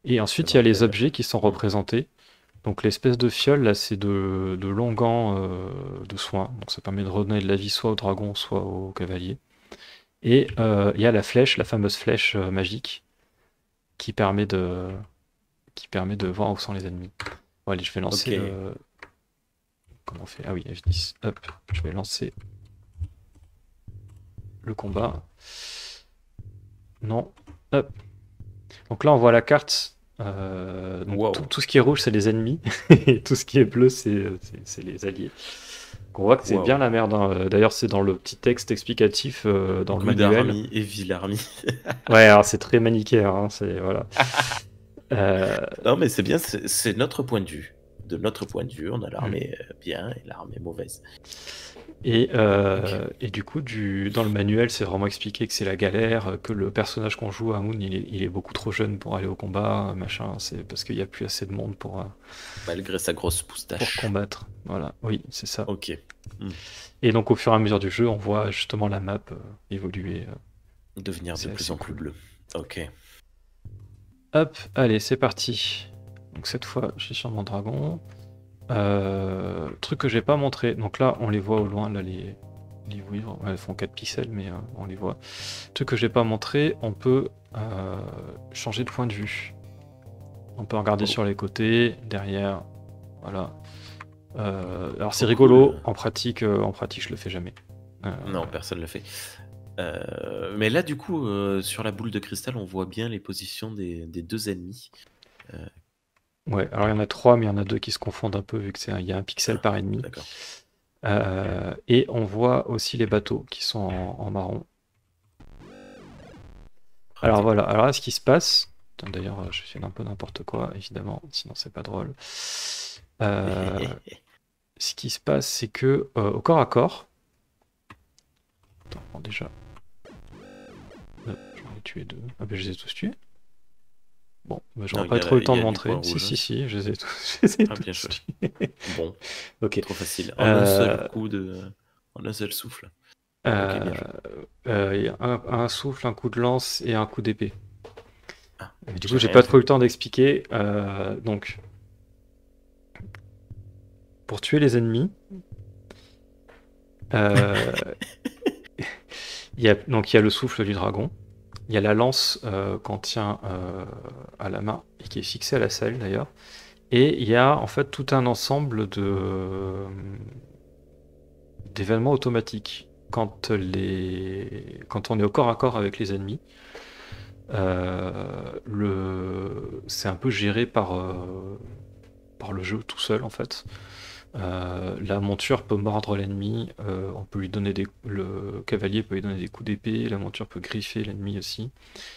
Et Je vais ensuite, il y a voir les que. objets qui sont Hmm. représentés. Donc l'espèce de fiole, là, c'est de longan de soins. Donc ça permet de redonner de la vie soit au dragon, soit au cavalier. Et il y a la flèche, la fameuse flèche magique, qui permet de, qui permet de voir où sont les ennemis. Bon, allez, je vais lancer Ok. le... Comment on fait? Ah oui, F10. Hop, je vais lancer le combat. Non. Hop. Donc là, on voit la carte. Donc Wow. tout ce qui est rouge, c'est les ennemis. Et tout ce qui est bleu, c'est les alliés. Donc on voit que c'est bien Wow. la merde, hein. D'ailleurs, c'est dans le petit texte explicatif dans le Good manuel. Army, Evil Army. Ouais, alors c'est très manichéen, hein, c'est voilà. Euh, Non, mais c'est bien, c'est notre point de vue. De notre point de vue, on a hmm. l'armée bien et l'armée mauvaise. Ok. Et du coup, dans le manuel, c'est vraiment expliqué que c'est la galère, que le personnage qu'on joue, Amun, il est beaucoup trop jeune pour aller au combat, machin. C'est parce qu'il n'y a plus assez de monde Malgré sa grosse pour moustache. combattre. Voilà, oui, c'est ça. Ok. Hmm. Et donc, au fur et à mesure du jeu, on voit justement la map évoluer. Devenir de C'est plus assez en plus cool. bleu. Ok. Hop, allez, c'est parti. Donc, cette fois, je suis sur mon dragon. Truc que j'ai pas montré. Donc là, on les voit au loin, là, les vouivres. Ouais, elles font 4 pixels, mais on les voit. Truc que j'ai pas montré, on peut changer de point de vue. On peut regarder Oh, sur les côtés, derrière. Voilà. Alors c'est trop rigolo. cool. En pratique, je le fais jamais. Euh, Non, personne ne le fait. Mais là, du coup, sur la boule de cristal, on voit bien les positions des deux ennemis. Euh, ouais. Alors il y en a trois, mais il y en a deux qui se confondent un peu vu que il y a un pixel ah, par ennemi. d'accord. Et on voit aussi les bateaux qui sont en marron. Alors Pratique. voilà, alors là ce qui se passe, putain, d'ailleurs je fais un peu n'importe quoi évidemment, sinon c'est pas drôle. Euh, Ce qui se passe c'est que au corps à corps, attends, bon, déjà, j'en ai tué deux, ah ben je les ai tous tués. Bon, bah, Non, j'aurais pas trop eu le il temps y de a du point montrer. Si, rouge. si, si, je les ai tous, je les ai Ah, bien tous joué. tués. Bon, Ok. trop facile. En un seul Euh, coup de. En un seul souffle. Ok, bien euh, joué. il y a un souffle, un coup de lance et un coup d'épée. Ah, Et du coup, j'ai j'ai rien pas trop eu vu. le temps d'expliquer. Donc, pour tuer les ennemis, euh, donc il y a le souffle du dragon. Il y a la lance qu'on tient à la main et qui est fixée à la selle d'ailleurs. Et il y a en fait tout un ensemble d'événements automatiques. Quand on est au corps à corps avec les ennemis, c'est un peu géré par le jeu tout seul en fait. La monture peut mordre l'ennemi, on peut le cavalier peut lui donner des coups d'épée, la monture peut griffer l'ennemi aussi,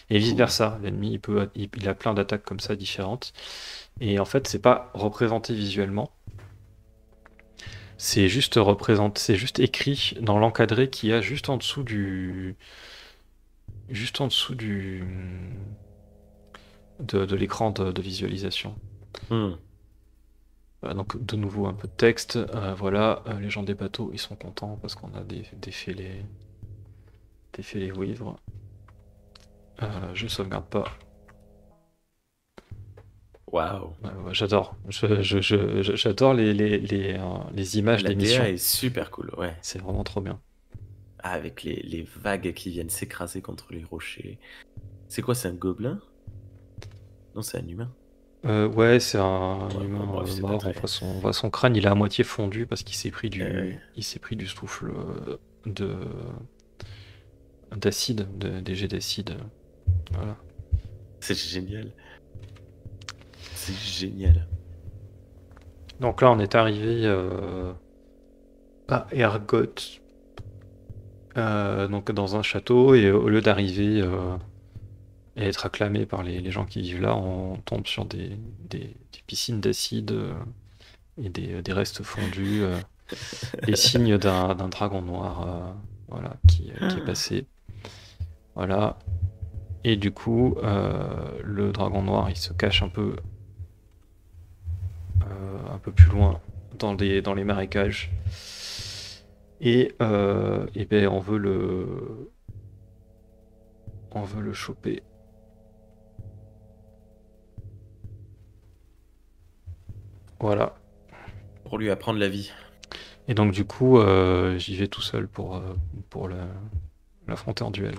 et vice Cool. versa. L'ennemi il a plein d'attaques comme ça différentes, et en fait c'est pas représenté visuellement, c'est juste écrit dans l'encadré qu'il y a juste en dessous de l'écran de visualisation. Hmm. Voilà, donc de nouveau un peu de texte. Voilà, les gens des bateaux, ils sont contents parce qu'on a défait les vouivres. Je sauvegarde pas. Waouh. Ouais, j'adore. J'adore les images La des DA missions. est super cool, ouais. C'est vraiment trop bien. Ah, avec les vagues qui viennent s'écraser contre les rochers. C'est quoi, c'est un gobelin? Non, c'est un humain. Ouais, c'est un Ouais, bon, humain bref, c'est pas mort. très. On voit son crâne, il est à moitié fondu parce qu'il s'est pris Ouais. il s'est pris du souffle de d'acide, des jets d'acide. Voilà. C'est génial. C'est génial. Donc là, on est arrivé à Ergoth, donc dans un château, et au lieu d'arriver et être acclamé par les gens qui vivent là, on tombe sur des piscines d'acide et des restes fondus, les signes d'un dragon noir, voilà, qui est passé. Voilà. Et du coup, le dragon noir, il se cache un peu plus loin dans les marécages. Et ben on veut le choper. Voilà. Pour lui apprendre la vie. Et donc du coup, j'y vais tout seul pour l'affronter en duel.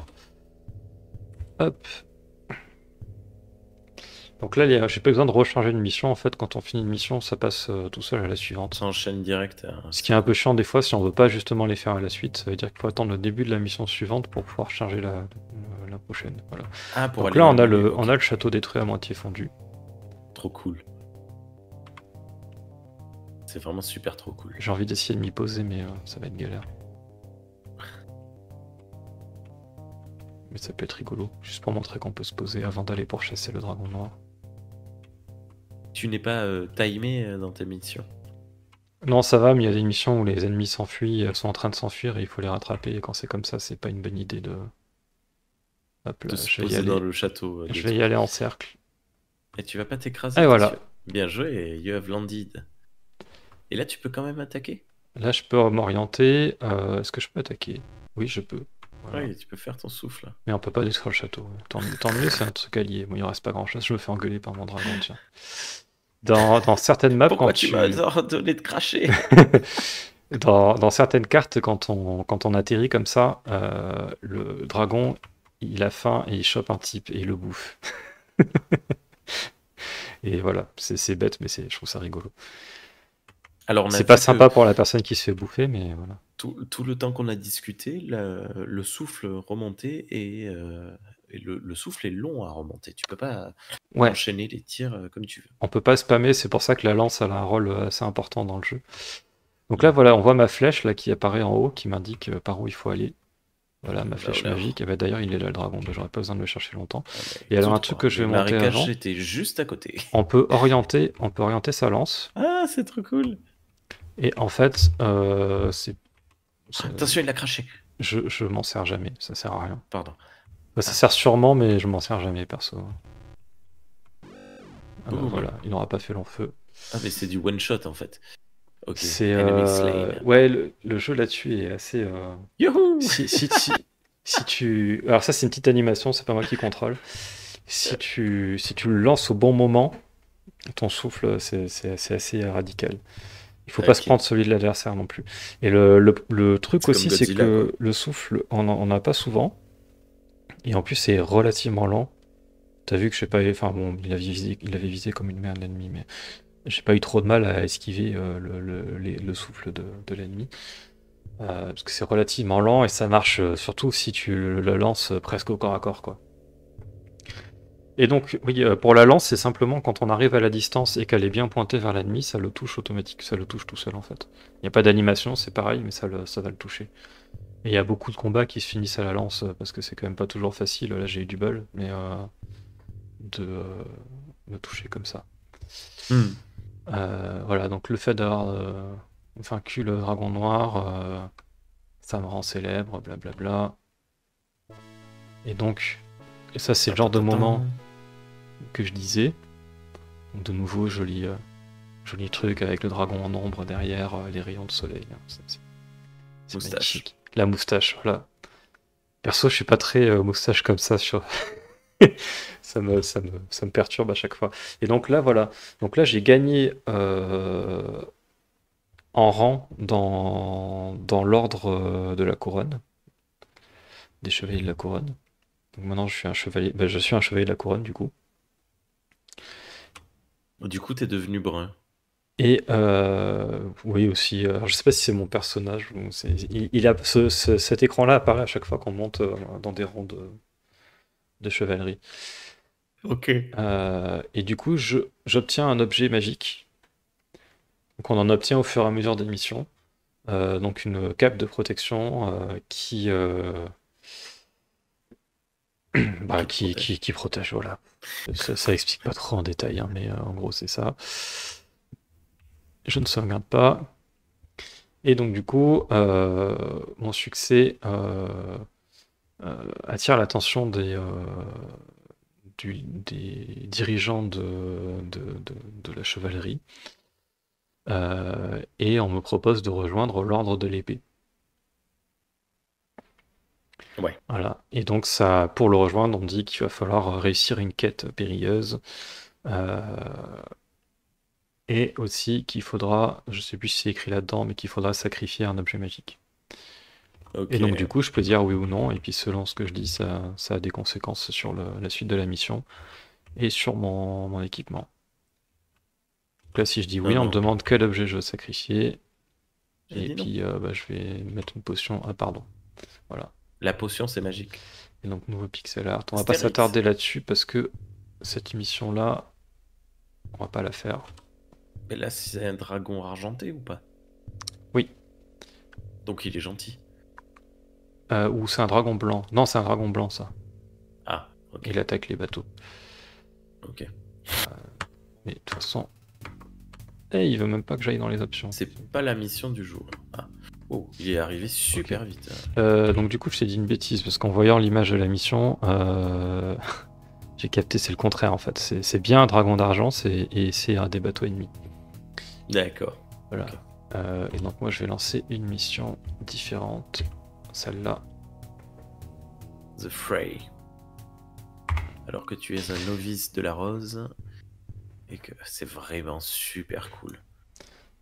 Hop. Donc là, j'ai pas besoin de recharger une mission. En fait, quand on finit une mission, ça passe tout seul à la suivante. Ça enchaîne direct. Ce qui est un peu chiant des fois, si on veut pas justement les faire à la suite, ça veut dire qu'il faut attendre le début de la mission suivante pour pouvoir charger la prochaine. Voilà. Ah, pour Donc aller là, dans on a menu, on ok. a le château détruit à moitié fondu. Trop cool. C'est vraiment super trop cool. J'ai envie d'essayer de m'y poser, mais ça va être galère. Mais ça peut être rigolo, juste pour montrer qu'on peut se poser avant d'aller pour chasser le dragon noir. Tu n'es pas timé dans tes missions. Non, ça va, mais il y a des missions où les ennemis s'enfuient, sont en train de s'enfuir et il faut les rattraper. Et quand c'est comme ça, c'est pas une bonne idée de. Hop De là, se je vais y poser dans aller. le château Je vais y détruit. aller en cercle. Et tu vas pas t'écraser, Et t'es voilà. sûr? Bien joué, you have landed. Et là, tu peux quand même attaquer? Là, je peux m'orienter. Est-ce que je peux attaquer? Oui, je peux. Voilà. Oui, tu peux faire ton souffle. Mais on peut pas détruire le château. Tant mieux, c'est un truc allié. Bon, il reste pas grand-chose. Je me fais engueuler par mon dragon, tiens. Dans certaines maps, Pourquoi tu m'as ordonné de cracher? Dans certaines cartes, quand on atterrit comme ça, le dragon, il a faim et il chope un type et il le bouffe. Et voilà, c'est bête, mais je trouve ça rigolo. Alors, on a C'est vu pas que sympa pour la personne qui se fait bouffer, mais voilà. tout le temps qu'on a discuté, le souffle remontait et le souffle est long à remonter. Tu peux pas Ouais, enchaîner les tirs comme tu veux. on peut pas spammer, c'est pour ça que la lance elle a un rôle assez important dans le jeu. Donc là, voilà, on voit ma flèche là qui apparaît en haut, qui m'indique par où il faut aller. Voilà, ma flèche Voilà. magique. Et bah, d'ailleurs, il est là le dragon, j'aurais pas besoin de le chercher longtemps. Ah, mais Et alors, tout un truc droit. que je Les vais monter marécages avant, étaient juste à côté. on peut orienter sa lance. Ah, c'est trop cool. Et en fait, Attention, il a craché. je m'en sers jamais, ça sert à rien. Pardon. Bah, ça sert sûrement, mais je m'en sers jamais, perso. Boum. Voilà, il n'aura pas fait long feu. Ah, mais c'est du one shot en fait. Ok. C'est Enemy slain. ouais, le jeu là-dessus est assez. Youhou! Si tu, alors ça c'est une petite animation, c'est pas moi qui contrôle. Si tu le lances au bon moment, ton souffle c'est assez radical. Il faut pas se Ok. prendre celui de l'adversaire non plus. Et le truc C'est comme aussi, c'est Godzilla, que quoi. le souffle, on en a pas souvent. Et en plus, c'est relativement lent. T'as vu que je sais pas, enfin bon, il avait visé comme une merde l'ennemi, mais j'ai pas eu trop de mal à esquiver le souffle de l'ennemi. Parce que c'est relativement lent et ça marche surtout si tu le lances presque au corps à corps, quoi. Et donc, oui, pour la lance, c'est simplement quand on arrive à la distance et qu'elle est bien pointée vers l'ennemi, ça le touche automatique, ça le touche tout seul en fait. Il n'y a pas d'animation, c'est pareil, mais ça va le toucher. Et il y a beaucoup de combats qui se finissent à la lance parce que c'est quand même pas toujours facile. Là, j'ai eu du bol, mais de me toucher comme ça. Voilà, donc le fait d'avoir vaincu le dragon noir, ça me rend célèbre, blablabla. Et donc, et ça c'est le genre de moment que je disais. Donc, de nouveau, joli truc avec le dragon en ombre derrière les rayons de soleil. C'est Moustache. magnifique. La moustache, voilà. Perso, je suis pas très moustache comme ça sur. ça me perturbe à chaque fois. Et donc là, voilà. Donc là, j'ai gagné en rang dans l'ordre de la couronne, des chevaliers de la couronne. Donc maintenant, je suis un chevalier. Je suis un chevalier de la couronne, du coup. Du coup, t'es devenu brun. Et oui aussi, alors je sais pas si c'est mon personnage ou il a cet écran-là apparaît à chaque fois qu'on monte dans des rangs de chevalerie. Ok. Et du coup, j'obtiens un objet magique. Donc on en obtient au fur et à mesure des missions. Donc une cape de protection qui Bah, Qui te protège. qui protège, voilà. Ça explique pas trop en détail, hein, mais en gros, c'est ça. Je ne sauvegarde pas. Et donc, du coup, mon succès attire l'attention des dirigeants de la chevalerie. Et on me propose de rejoindre l'ordre de l'épée. Ouais. Voilà. Et donc, ça, pour le rejoindre, on me dit qu'il va falloir réussir une quête périlleuse. Euh, et aussi qu'il faudra, je sais plus si c'est écrit là-dedans, mais qu'il faudra sacrifier un objet magique. Et Ok. donc, du coup, je peux dire oui ou non. Et puis, selon ce que je dis, ça a des conséquences sur la suite de la mission et sur mon équipement. Donc là, si je dis Non, oui, on me non. demande quel objet je veux sacrifier. J'ai Et dit non. puis, bah, je vais mettre une potion. Ah, pardon. Voilà. La potion, c'est magique. Et donc, nouveau pixel art. On va pas Astérix. s'attarder là-dessus parce que cette mission-là, on va pas la faire. Mais là, c'est un dragon argenté ou pas? Oui. Donc il est gentil. Ou c'est un dragon blanc. Non, c'est un dragon blanc, ça. Ah, ok. Il attaque les bateaux. Ok. Mais de toute façon, il veut même pas que j'aille dans les options. C'est pas la mission du jour. Ah. Oh, il est arrivé super Ok. vite. Donc du coup, je t'ai dit une bêtise parce qu'en voyant l'image de la mission, j'ai capté c'est le contraire en fait. C'est bien un dragon d'argent et c'est un des bateaux ennemis. D'accord. Voilà. Ok. Et donc moi, je vais lancer une mission différente. Celle-là. The Fray. Alors que tu es un novice de la rose et que c'est vraiment super cool.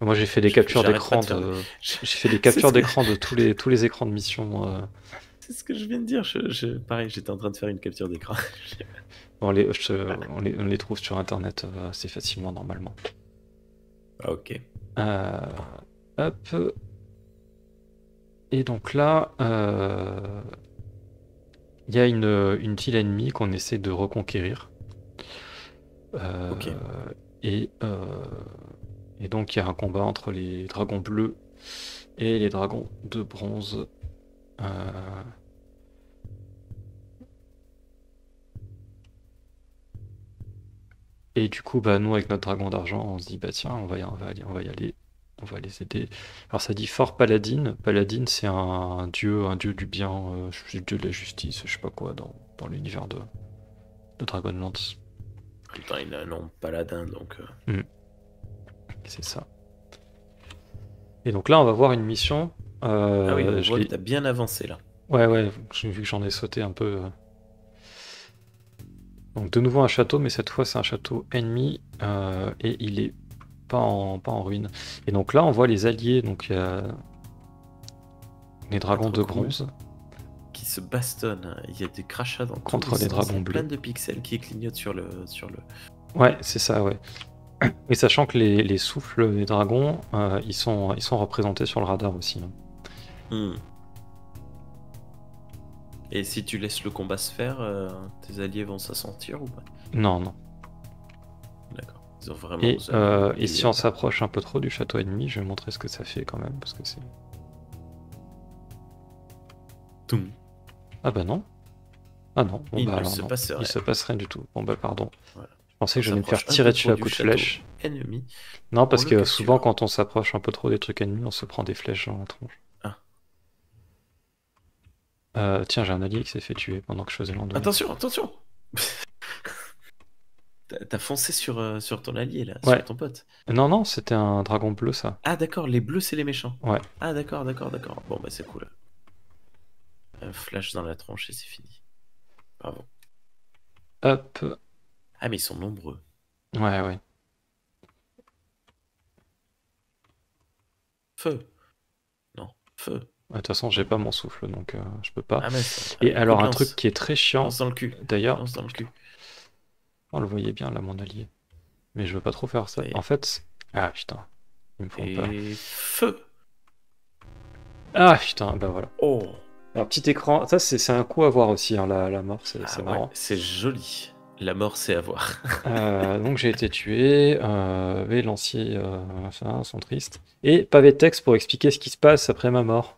Moi, j'ai fait des captures J'arrête pas d'écran de faire. j'ai fait des C'est captures ce que... d'écran de tous les écrans de mission. c'est ce que je viens de dire. Pareil, j'étais en train de faire une capture d'écran. On les trouve sur internet assez facilement normalement. Ok. Hop. Et donc là, il y a une île ennemie qu'on essaie de reconquérir. Ok. Et, et donc il y a un combat entre les dragons bleus et les dragons de bronze. Et du coup, bah, nous, avec notre dragon d'argent, on se dit, bah tiens, on va y aller, on va les aider. Alors ça dit Fort Paladin. Paladin, c'est un dieu du bien, dieu de la justice, je sais pas quoi, dans l'univers de Dragonlance. Putain, il a un nom paladin, donc... C'est ça. Et donc là, on va voir une mission. Ah oui, on Je voit que l'ai... t'as bien avancé, là. Ouais, vu que j'en ai sauté un peu. Donc de nouveau un château, mais cette fois c'est un château ennemi et il est pas en ruine. Et donc là, on voit les alliés, donc il y a les dragons de Contre bronze qui se bastonnent. Il y a des crachats dans tous contre les les sens. Il y dragons a plein bleus. de pixels qui clignotent sur le... Ouais, c'est ça, ouais. Et sachant que les souffles des dragons, ils sont représentés sur le radar aussi, hein. Hmm. Et si tu laisses le combat se faire, tes alliés vont s'en sortir ou pas? Non, non. D'accord. Ils ont vraiment Et, besoin de et si milliers on de balles. s'approche un peu trop du château ennemi, je vais montrer ce que ça fait quand même, parce que c'est... Toum. Ah bah non. Ah non, bon Il bah ne alors se non. passe Il rien. se passe rien du tout. Bon bah pardon. Voilà. Je pensais On que j'allais me faire s'approche un tirer peu dessus trop à du coups de château flèche. ennemi. Non, On parce le que souvent capture. quand on s'approche un peu trop des trucs ennemis, on se prend des flèches dans la tronche. Ah. Tiens, j'ai un allié qui s'est fait tuer pendant que je faisais l'andouille. Attention, attention. T'as foncé sur ton allié, là, Ouais. sur ton pote. Non, non, c'était un dragon bleu, ça. Ah d'accord, les bleus, c'est les méchants. Ouais. Ah d'accord, d'accord, d'accord. Bon, bah c'est cool. Un flash dans la tronche et c'est fini. Bravo. Hop. Ah, mais ils sont nombreux. Ouais, ouais. Feu. Non, feu. De toute façon, j'ai pas mon souffle, donc je peux pas. Ah mince. Et Coup alors, de un truc lance. qui est très chiant, Lance dans le cul. d'ailleurs, Lance dans le cul. on le voyait bien là, mon allié. Mais je veux pas trop faire ça. Et- En fait. Ah putain, ils me font peur. Et feu. Ah putain, bah voilà. Oh. Alors, petit écran, ça c'est un coup à voir aussi, hein, la mort, c'est Ah ouais, marrant. c'est joli. La mort, c'est à voir. Donc j'ai été tué, les lanciers enfin, sont tristes. Et pavé de texte pour expliquer ce qui se passe après ma mort.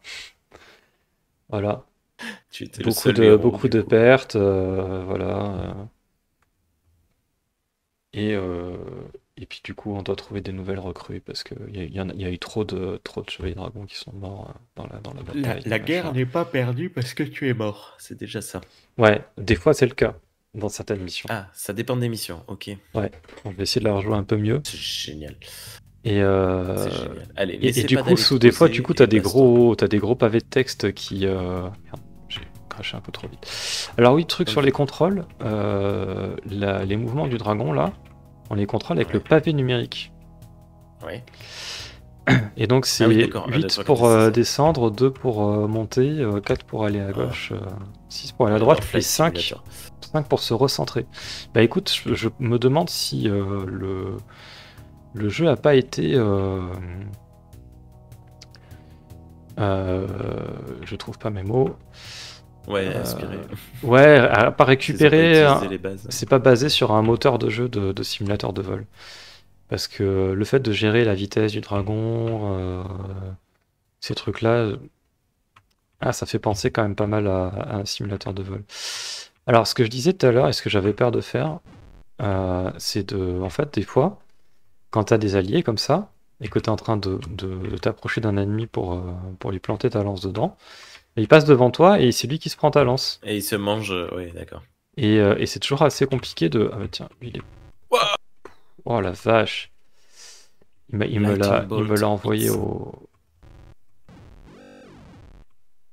Voilà. Tu étais le seul héros Beaucoup du de coup. pertes, voilà. Et, euh, et puis du coup, on doit trouver des nouvelles recrues parce qu'il il y a eu trop de chevaliers dragons qui sont morts dans la bataille, La guerre machin. n'est pas perdue parce que tu es mort. C'est déjà ça. Ouais, des fois c'est le cas dans certaines missions. Ah, ça dépend des missions. Ok. Ouais, on va essayer de la rejouer un peu mieux. C'est génial. Et, C'est euh, génial. Allez, et n'essaie du pas coup, d'aller sous te des fois, du coup, poser et base-toi. t'as des gros pavés de texte qui. Merde, j'ai craché un peu trop vite. Alors oui, truc sur Ok. les contrôles, les mouvements du dragon là, on les contrôle avec le Ouais. pavé numérique. Ouais. Et donc Ah oui, c'est d'accord. Ah, 8 d'accord, pour c'est ça. descendre, 2 pour monter, 4 pour aller à Ah, gauche, 6 pour aller à droite, j'adore et Flight 5 Simulator. pour se recentrer. Bah écoute, je me demande si le jeu a pas été... euh, je trouve pas mes mots. Ouais, Euh, inspiré. ouais, à pas Qu'ils ont pas récupérer, utilisé les bases. c'est pas basé sur un moteur de jeu de simulateur de vol. Parce que le fait de gérer la vitesse du dragon, ces trucs-là, ça fait penser quand même pas mal à un simulateur de vol. Alors, ce que je disais tout à l'heure et ce que j'avais peur de faire, c'est en fait, des fois, quand t'as des alliés comme ça, et que t'es en train de t'approcher d'un ennemi pour lui planter ta lance dedans, et il passe devant toi et c'est lui qui se prend ta lance. Et ils se mangent. Ouais, d'accord. Et c'est toujours assez compliqué de. Ah bah tiens, lui il est. Wouah. Oh la vache! Lightning Il me l'a Bolt envoyé X.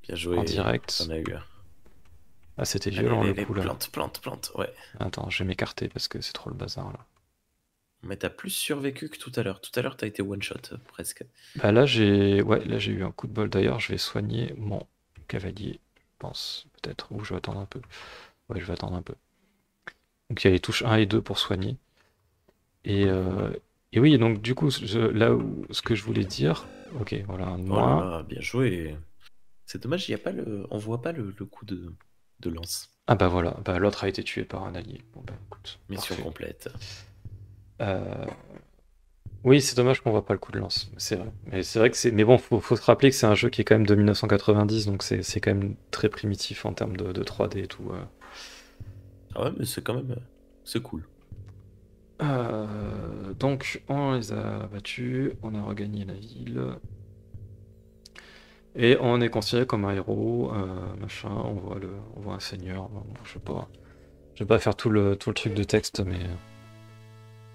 Bien en joué. T'en direct. as eu un. Ah, c'était Allez, violent allez, le allez. coup là. Plante, plante, plante. Ouais. Attends, je vais m'écarter parce que c'est trop le bazar là. Mais t'as plus survécu que tout à l'heure. Tout à l'heure, t'as été one shot, presque. Bah là j'ai eu un coup de bol d'ailleurs, je vais soigner mon cavalier, je pense, peut-être, ou je vais attendre un peu. Ouais, je vais attendre un peu. Donc il y a les touches 1 et 2 pour soigner. Et, euh, et oui, donc du coup, ce que je voulais dire, ok, voilà, un de Oh là moins. là, bien joué. C'est dommage, il y a pas on voit pas le coup de lance. Ah bah voilà, bah l'autre a été tué par un allié. Bon bah écoute, Mission parfait. complète. Euh, Oui, c'est dommage qu'on voit pas le coup de lance, c'est vrai. Mais c'est vrai que c'est. Mais bon, faut se rappeler que c'est un jeu qui est quand même de 1990, donc c'est quand même très primitif en termes de 3D et tout. Ah ouais, mais c'est quand même. C'est cool. Donc, on les a battus, on a regagné la ville, et on est considéré comme un héros, machin, on voit un seigneur, bon, je vais pas faire tout le truc de texte, mais...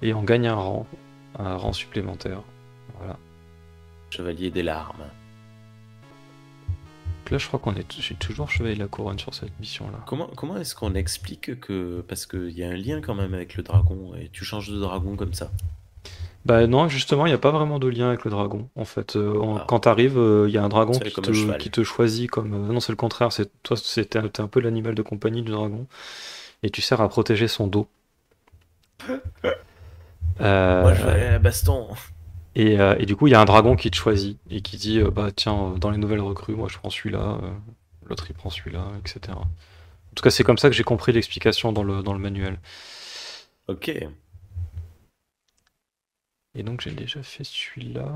Et on gagne un rang supplémentaire, voilà. Chevalier des larmes. Donc là, je crois j'ai toujours chevalier de la couronne sur cette mission-là. Comment est-ce qu'on explique que. Parce qu'il y a un lien quand même avec le dragon, et tu changes de dragon comme ça. Bah non, justement, il n'y a pas vraiment de lien avec le dragon. En fait, Ah, quand t'arrives, il y a un dragon c'est comme un qui cheval. te choisit comme... non, c'est le contraire, t'es un peu l'animal de compagnie du dragon, et tu sers à protéger son dos. Moi, je vais Euh, aller à la baston. et du coup, il y a un dragon qui te choisit, et qui dit, bah tiens, dans les nouvelles recrues, moi je prends celui-là, l'autre il prend celui-là, etc. En tout cas, c'est comme ça que j'ai compris l'explication dans le manuel. Ok. Et donc j'ai déjà fait celui-là.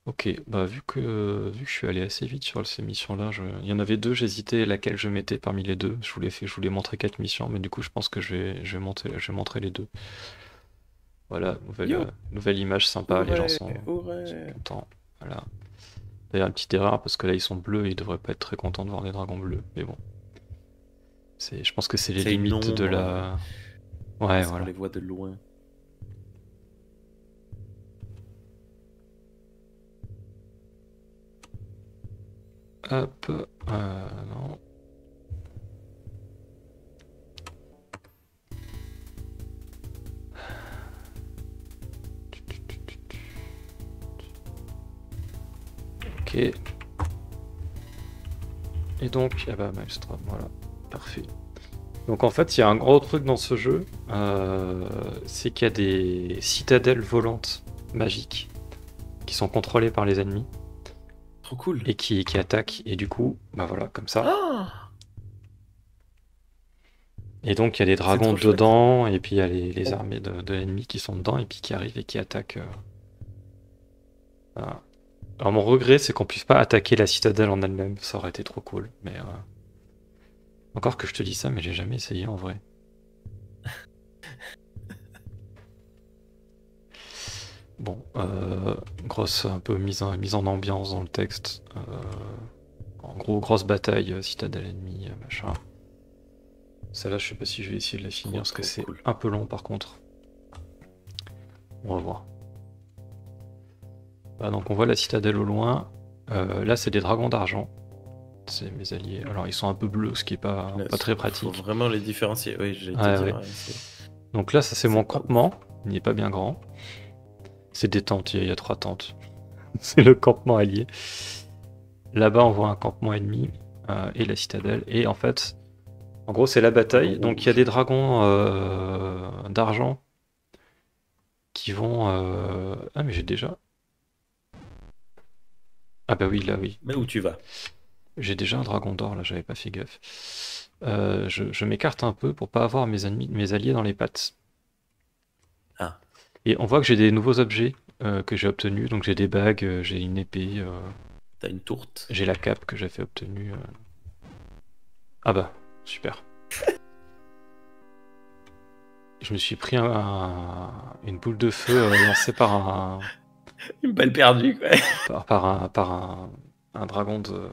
Ok, bah vu que je suis allé assez vite sur ces missions-là, il y en avait deux, j'hésitais laquelle je mettais parmi les deux. Je voulais montrer quatre missions, mais du coup je pense que je vais montrer les deux. Voilà, Yo, nouvelle image sympa, les gens hurray, sont hurray. contents. Voilà. D'ailleurs, une petite erreur parce que là ils sont bleus, ils devraient pas être très contents de voir des dragons bleus. Mais bon, je pense que c'est les C'est une limites de ombre. la. Ouais, Parce qu'on voilà. les voit de loin. Hop, non. Ok. Et donc, ah bah Maelstrom, voilà, parfait. Donc en fait, il y a un gros truc dans ce jeu, c'est qu'il y a des citadelles volantes magiques qui sont contrôlées par les ennemis Trop cool. et qui attaquent. Et du coup, bah voilà, comme ça. Ah, Et donc il y a des c'est dragons trop chouette. dedans, et puis il y a les armées de l'ennemi qui sont dedans et puis qui arrivent et qui attaquent. Voilà. Alors mon regret, c'est qu'on puisse pas attaquer la citadelle en elle-même. Ça aurait été trop cool. Mais encore que je te dis ça, mais j'ai jamais essayé en vrai. Bon, grosse un peu mise en ambiance dans le texte. En gros, grosse bataille, citadelle ennemie, machin. Celle-là, je sais pas si je vais essayer de la finir parce que c'est cool. un peu long par contre. On va voir. Donc on voit la citadelle au loin. Là, c'est des dragons d'argent. C'est mes alliés. Alors ils sont un peu bleus, ce qui est pas très pratique. Faut vraiment les différencier. Oui, j'allais te Ouais, dire. ouais. Donc là, ça c'est mon campement. Il n'est pas bien grand. C'est des tentes, il y a 3 tentes. C'est le campement allié. Là-bas, on voit un campement ennemi et la citadelle. Et en fait, en gros, c'est la bataille. Donc il y a des dragons d'argent qui vont. Ah, mais j'ai déjà. Ah, bah oui, là, oui. Mais où tu vas? J'ai déjà un dragon d'or, là, j'avais pas fait gaffe. Je m'écarte un peu pour pas avoir mes alliés dans les pattes. Ah. Et on voit que j'ai des nouveaux objets que j'ai obtenus. Donc j'ai des bagues, j'ai une épée. T'as une tourte. J'ai la cape que j'avais obtenue. Ah bah, super. Je me suis pris une boule de feu lancée par un. Une balle perdue, quoi. Par un dragon de.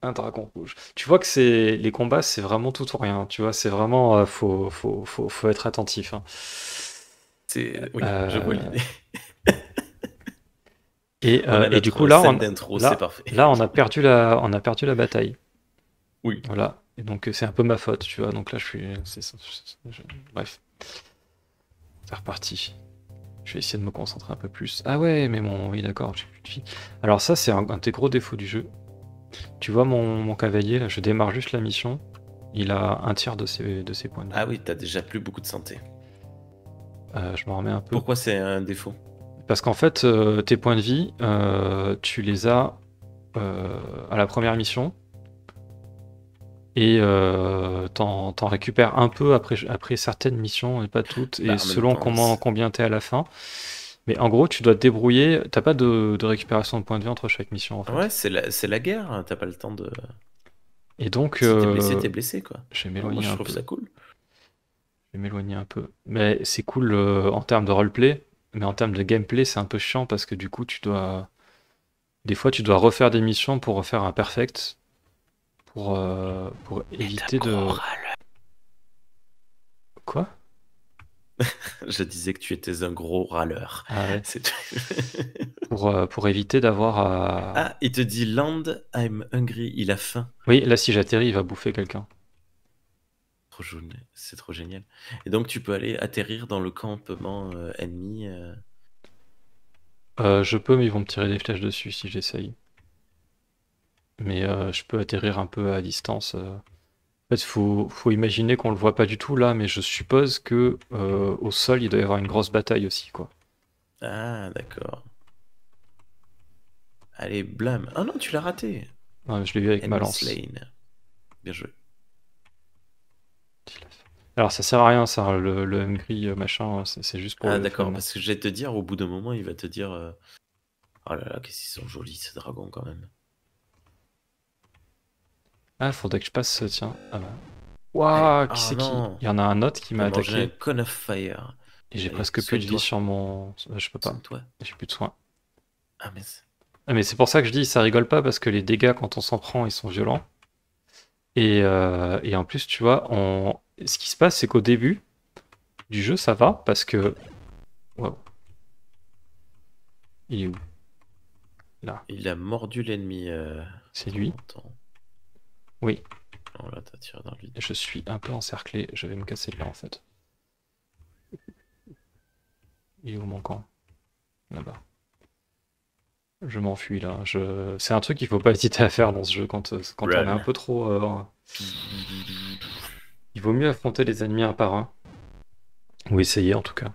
Un dragon rouge. Tu vois que les combats, c'est vraiment tout ou rien. Tu vois, c'est vraiment. Faut être attentif. Hein. Oui, je vois l'idée. Et du coup, là, on a perdu la bataille. Oui. Voilà. Et donc, c'est un peu ma faute, tu vois. Donc là, bref. C'est reparti. Je vais essayer de me concentrer un peu plus. Ah ouais, mais oui, d'accord, j'ai plus de vie. Alors ça, c'est un des gros défauts du jeu. Tu vois mon cavalier, là, je démarre juste la mission. Il a un tiers de ses points de vie. Ah oui, t'as déjà plus beaucoup de santé. Je m'en remets un peu. Pourquoi c'est un défaut? Parce qu'en fait, tes points de vie, tu les as à la première mission. Et t'en récupères un peu après certaines missions, et pas toutes, et selon combien t'es à la fin. Mais en gros, tu dois te débrouiller. T'as pas de récupération de points de vie entre chaque mission, en fait. Ouais, c'est la guerre, hein, t'as pas le temps de... Et donc... Si t'es blessé, quoi. Je vais m'éloigner un peu. Je trouve ça cool. Je vais m'éloigner un peu. Mais c'est cool en termes de roleplay, mais en termes de gameplay, c'est un peu chiant, parce que du coup, des fois, tu dois refaire des missions pour refaire un perfect, pour éviter de... Quoi? Je disais que tu étais un gros râleur. Ah ouais. pour éviter d'avoir à... Ah, il te dit Land, I'm hungry, il a faim. Oui, là, si j'atterris, il va bouffer quelqu'un. C'est trop génial. Et donc, tu peux aller atterrir dans le campement ennemi. Je peux, mais ils vont me tirer des flèches dessus si j'essaye. Mais je peux atterrir un peu à distance. En fait, faut imaginer qu'on le voit pas du tout là, mais je suppose que au sol, il doit y avoir une grosse bataille aussi, quoi. Ah, d'accord. Allez, blâme. Ah non, tu l'as raté. Ouais, je l'ai vu avec ma lance. Slain. Bien joué. Alors, ça sert à rien, ça, le hungry machin, c'est juste pour. Ah, d'accord, parce que je vais te dire, au bout d'un moment, il va te dire oh là là, qu'est-ce qu'ils sont jolis, ces dragons, quand même. Ah, faudrait que je passe, tiens. Ah bah. Waouh, qui c'est qui? Il y en a un autre qui m'a attaqué. Un cone of fire. Et j'ai presque plus de vie sur mon. Je peux pas. J'ai plus de soins. Ah, mais c'est pour ça que je dis, ça rigole pas, parce que les dégâts, quand on s'en prend, ils sont violents. Et en plus, tu vois, ce qui se passe, c'est qu'au début du jeu, ça va, parce que... Wow. Il est où? Là. Il a mordu l'ennemi. C'est lui. Oui. Oh là, t'as tiré dans le vide. Je suis un peu encerclé, je vais me casser de là, en fait. Il est où mon camp? Là-bas. Je m'enfuis, là. C'est un truc qu'il faut pas hésiter à faire dans ce jeu quand on est un peu trop... Il vaut mieux affronter les ennemis un par un. Ou essayer, en tout cas.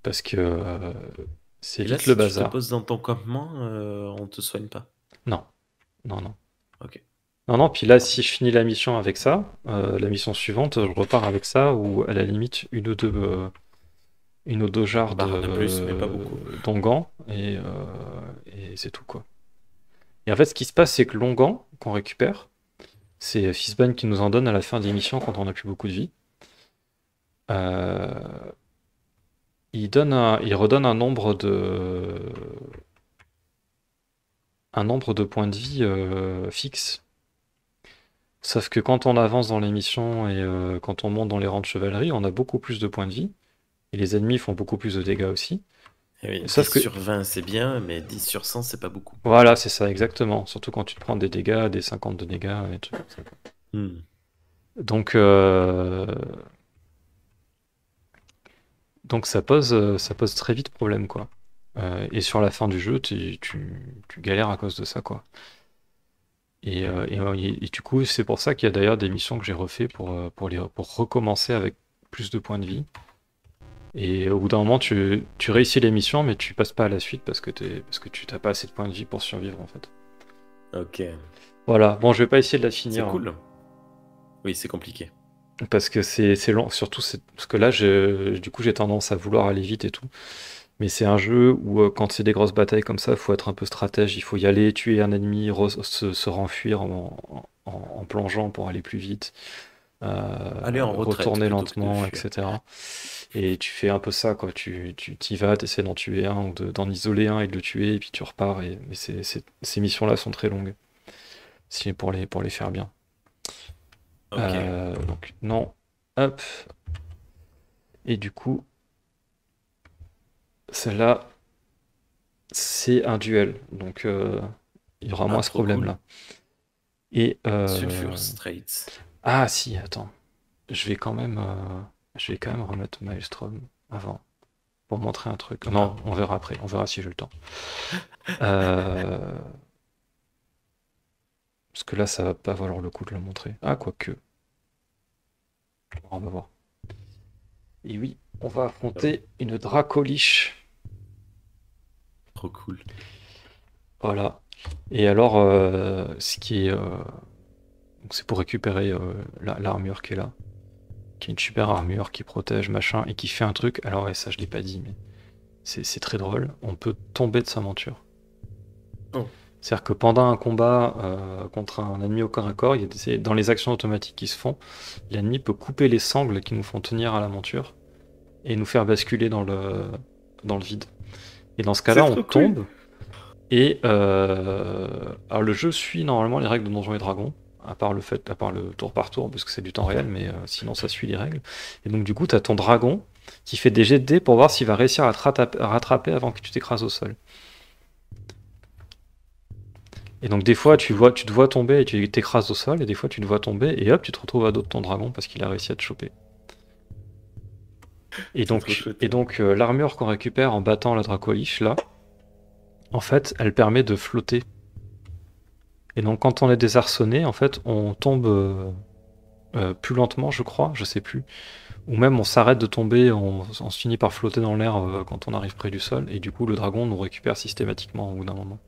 Parce que c'est vite le bazar. Si tu te poses dans ton campement, on te soigne pas? Non. Non, non. Ok. Non, puis là, si je finis la mission avec ça, la mission suivante, je repars avec ça, ou à la limite, une ou deux une Odojar Barre de plus, mais pas beaucoup. d'Ongan, et c'est tout, quoi. Et en fait, ce qui se passe, c'est que l'Ongan, qu'on récupère, c'est Fizban qui nous en donne à la fin des missions quand on n'a plus beaucoup de vie. Euh, il redonne un nombre de points de vie fixe. Sauf que quand on avance dans les missions et quand on monte dans les rangs de chevalerie, on a beaucoup plus de points de vie. Et les ennemis font beaucoup plus de dégâts aussi. Eh oui, 10 Sauf que, sur 20, c'est bien, mais 10 sur 100, c'est pas beaucoup. voilà, c'est ça, exactement. Surtout quand tu te prends des dégâts, des 50 de dégâts, et des trucs comme ça. Hmm. Donc, donc ça pose très vite problème, quoi. Et sur la fin du jeu, tu galères à cause de ça, quoi. Et du coup, c'est pour ça qu'il y a d'ailleurs des missions que j'ai refait pour recommencer avec plus de points de vie. Et au bout d'un moment, tu réussis les missions, mais tu passes pas à la suite parce que tu t'as pas assez de points de vie pour survivre, en fait. Ok, Voilà, bon, je vais pas essayer de la c'est finir, hein, cool. Oui, c'est compliqué. parce que c'est long. Surtout, parce que là, du coup, j'ai tendance à vouloir aller vite et tout. Mais c'est un jeu où, quand c'est des grosses batailles comme ça, il faut être un peu stratège. Il faut y aller, tuer un ennemi, se renfuir en plongeant pour aller plus vite, Aller en retraite retourner plutôt que de lentement, fuir. etc. Et tu fais un peu ça, quoi. Tu t'y vas, t'essaies d'en tuer un ou d'en isoler un et de le tuer, et puis tu repars. Mais ces missions-là sont très longues, si pour les faire bien. Ok. Donc, non. Hop. Et du coup, celle-là, c'est un duel. Donc, il y aura Ah, moins ce trop cool. problème-là. Et Sulfur Straits. ah si, attends, je vais quand même remettre Maelstrom avant pour montrer un truc. Ah, Non, on verra après, on verra si j'ai le temps. Euh, Parce que là, ça va pas valoir le coup de le montrer. Ah, quoique, on va voir. Et oui, on va ah oui, affronter une Dracolich. trop cool. Voilà. Et alors, ce qui est, donc c'est pour récupérer l'armure qui est là, qui est une super armure qui protège machin et qui fait un truc. Alors ouais, ça je l'ai pas dit, mais c'est très drôle. On peut tomber de sa monture. Oh, C'est-à-dire que pendant un combat contre un ennemi au corps à corps, dans les actions automatiques qui se font, l'ennemi peut couper les sangles qui nous font tenir à la monture et nous faire basculer dans le vide. Et dans ce c'est cas-là, on trop cool. tombe. Et alors le jeu suit normalement les règles de Donjons et Dragons, à part le tour par tour, parce que c'est du temps réel, mais sinon ça suit les règles. Et donc du coup, tu as ton dragon qui fait des jets de dés pour voir s'il va réussir à à rattraper avant que tu t'écrases au sol. Et donc des fois, Trop cool. tu te vois tomber et tu t'écrases au sol, et des fois tu te vois tomber et hop, tu te retrouves à dos de ton dragon parce qu'il a réussi à te choper. C'est trop chouette. L'armure qu'on récupère en battant la Dracolich, là, en fait, elle permet de flotter. Et donc quand on est désarçonné, en fait, on tombe plus lentement, je crois, je sais plus. Ou même on s'arrête de tomber, on se finit par flotter dans l'air quand on arrive près du sol, et du coup le dragon nous récupère systématiquement au bout d'un moment.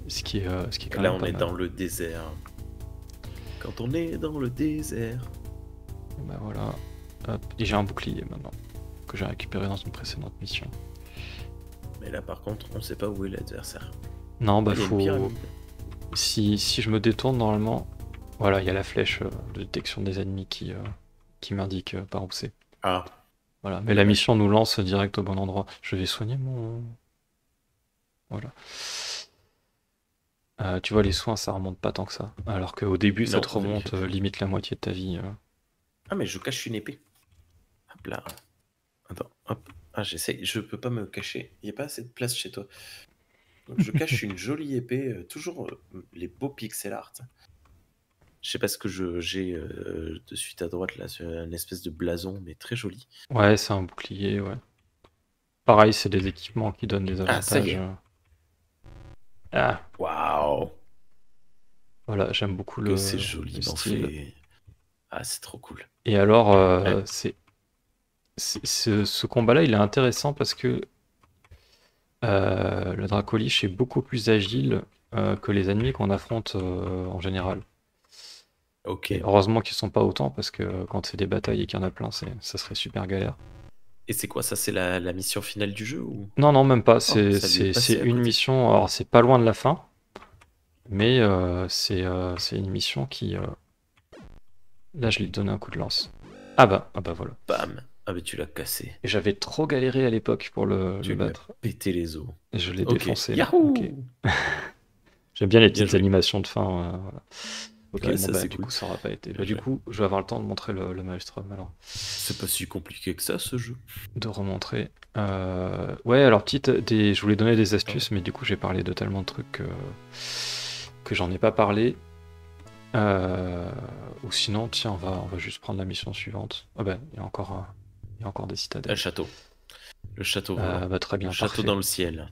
Ce qui est Et quand là, même on pas est mal. dans le désert. Quand on est dans le désert. Bah voilà. Hop. Et j'ai un bouclier maintenant, que j'ai récupéré dans une précédente mission. Mais là, par contre, on sait pas où est l'adversaire. Non, Ah, bah il y a une faut. pyramide. Si je me détourne normalement, voilà, il y a la flèche de détection des ennemis qui m'indique par où c'est. Ah, Voilà, mais la dommage. mission nous lance direct au bon endroit. Je vais soigner mon. Voilà. Tu vois, les soins, ça remonte pas tant que ça. Alors qu'au début, ça Non, te remonte d'habitude. limite la moitié de ta vie. Ah, mais je cache une épée. Hop là. Attends, hop. Ah, j'essaie. Je peux pas me cacher. Il n'y a pas assez de place chez toi. Donc, je cache une jolie épée. Toujours les beaux pixel art. Je sais pas ce que j'ai de suite à droite là. C'est une espèce de blason, mais très joli. Ouais, c'est un bouclier, ouais. Pareil, c'est des équipements qui donnent des Ah, ça y avantages. est. Ah, Waouh. voilà, j'aime beaucoup Que c'est le joliment style. fait. Ah, c'est trop cool. Et alors, Ouais. ce combat-là, il est intéressant parce que le Dracolich est beaucoup plus agile que les ennemis qu'on affronte en général. Ok. Et heureusement qu'ils sont pas autant, parce que quand c'est des batailles et qu'il y en a plein, ça serait super galère. Et c'est quoi ça? C'est la mission finale du jeu ou? Non, non, même pas. Oh, C'est ça lui est c'est- c'est passé à une côté. mission. Alors, c'est pas loin de la fin, mais c'est une mission qui. Là, je lui ai donné un coup de lance. Ah bah voilà. Bam! Ah mais tu l'as cassé. Et j'avais trop galéré à l'époque pour le Tu lui as battre. pété les os. Et je l'ai Ok. défoncé là. Ok. Yahoo! J'aime bien les Bien petites joué. animations de fin. Voilà. Ok, Ouais, bon ça bah c'est du cool. coup ça aura pas été. Bien Bah du joué. coup, je vais avoir le temps de montrer le Maelstrom alors. C'est pas si compliqué que ça ce jeu. De remontrer. Ouais, alors je voulais donner des Attends. astuces, mais du coup j'ai parlé de tellement de trucs que j'en ai pas parlé. Ou sinon, tiens, on va juste prendre la mission suivante. Ah bah, il y a encore des Un citadelles. château. Le château volant. Bah, très Le bien, château parfait. dans le ciel.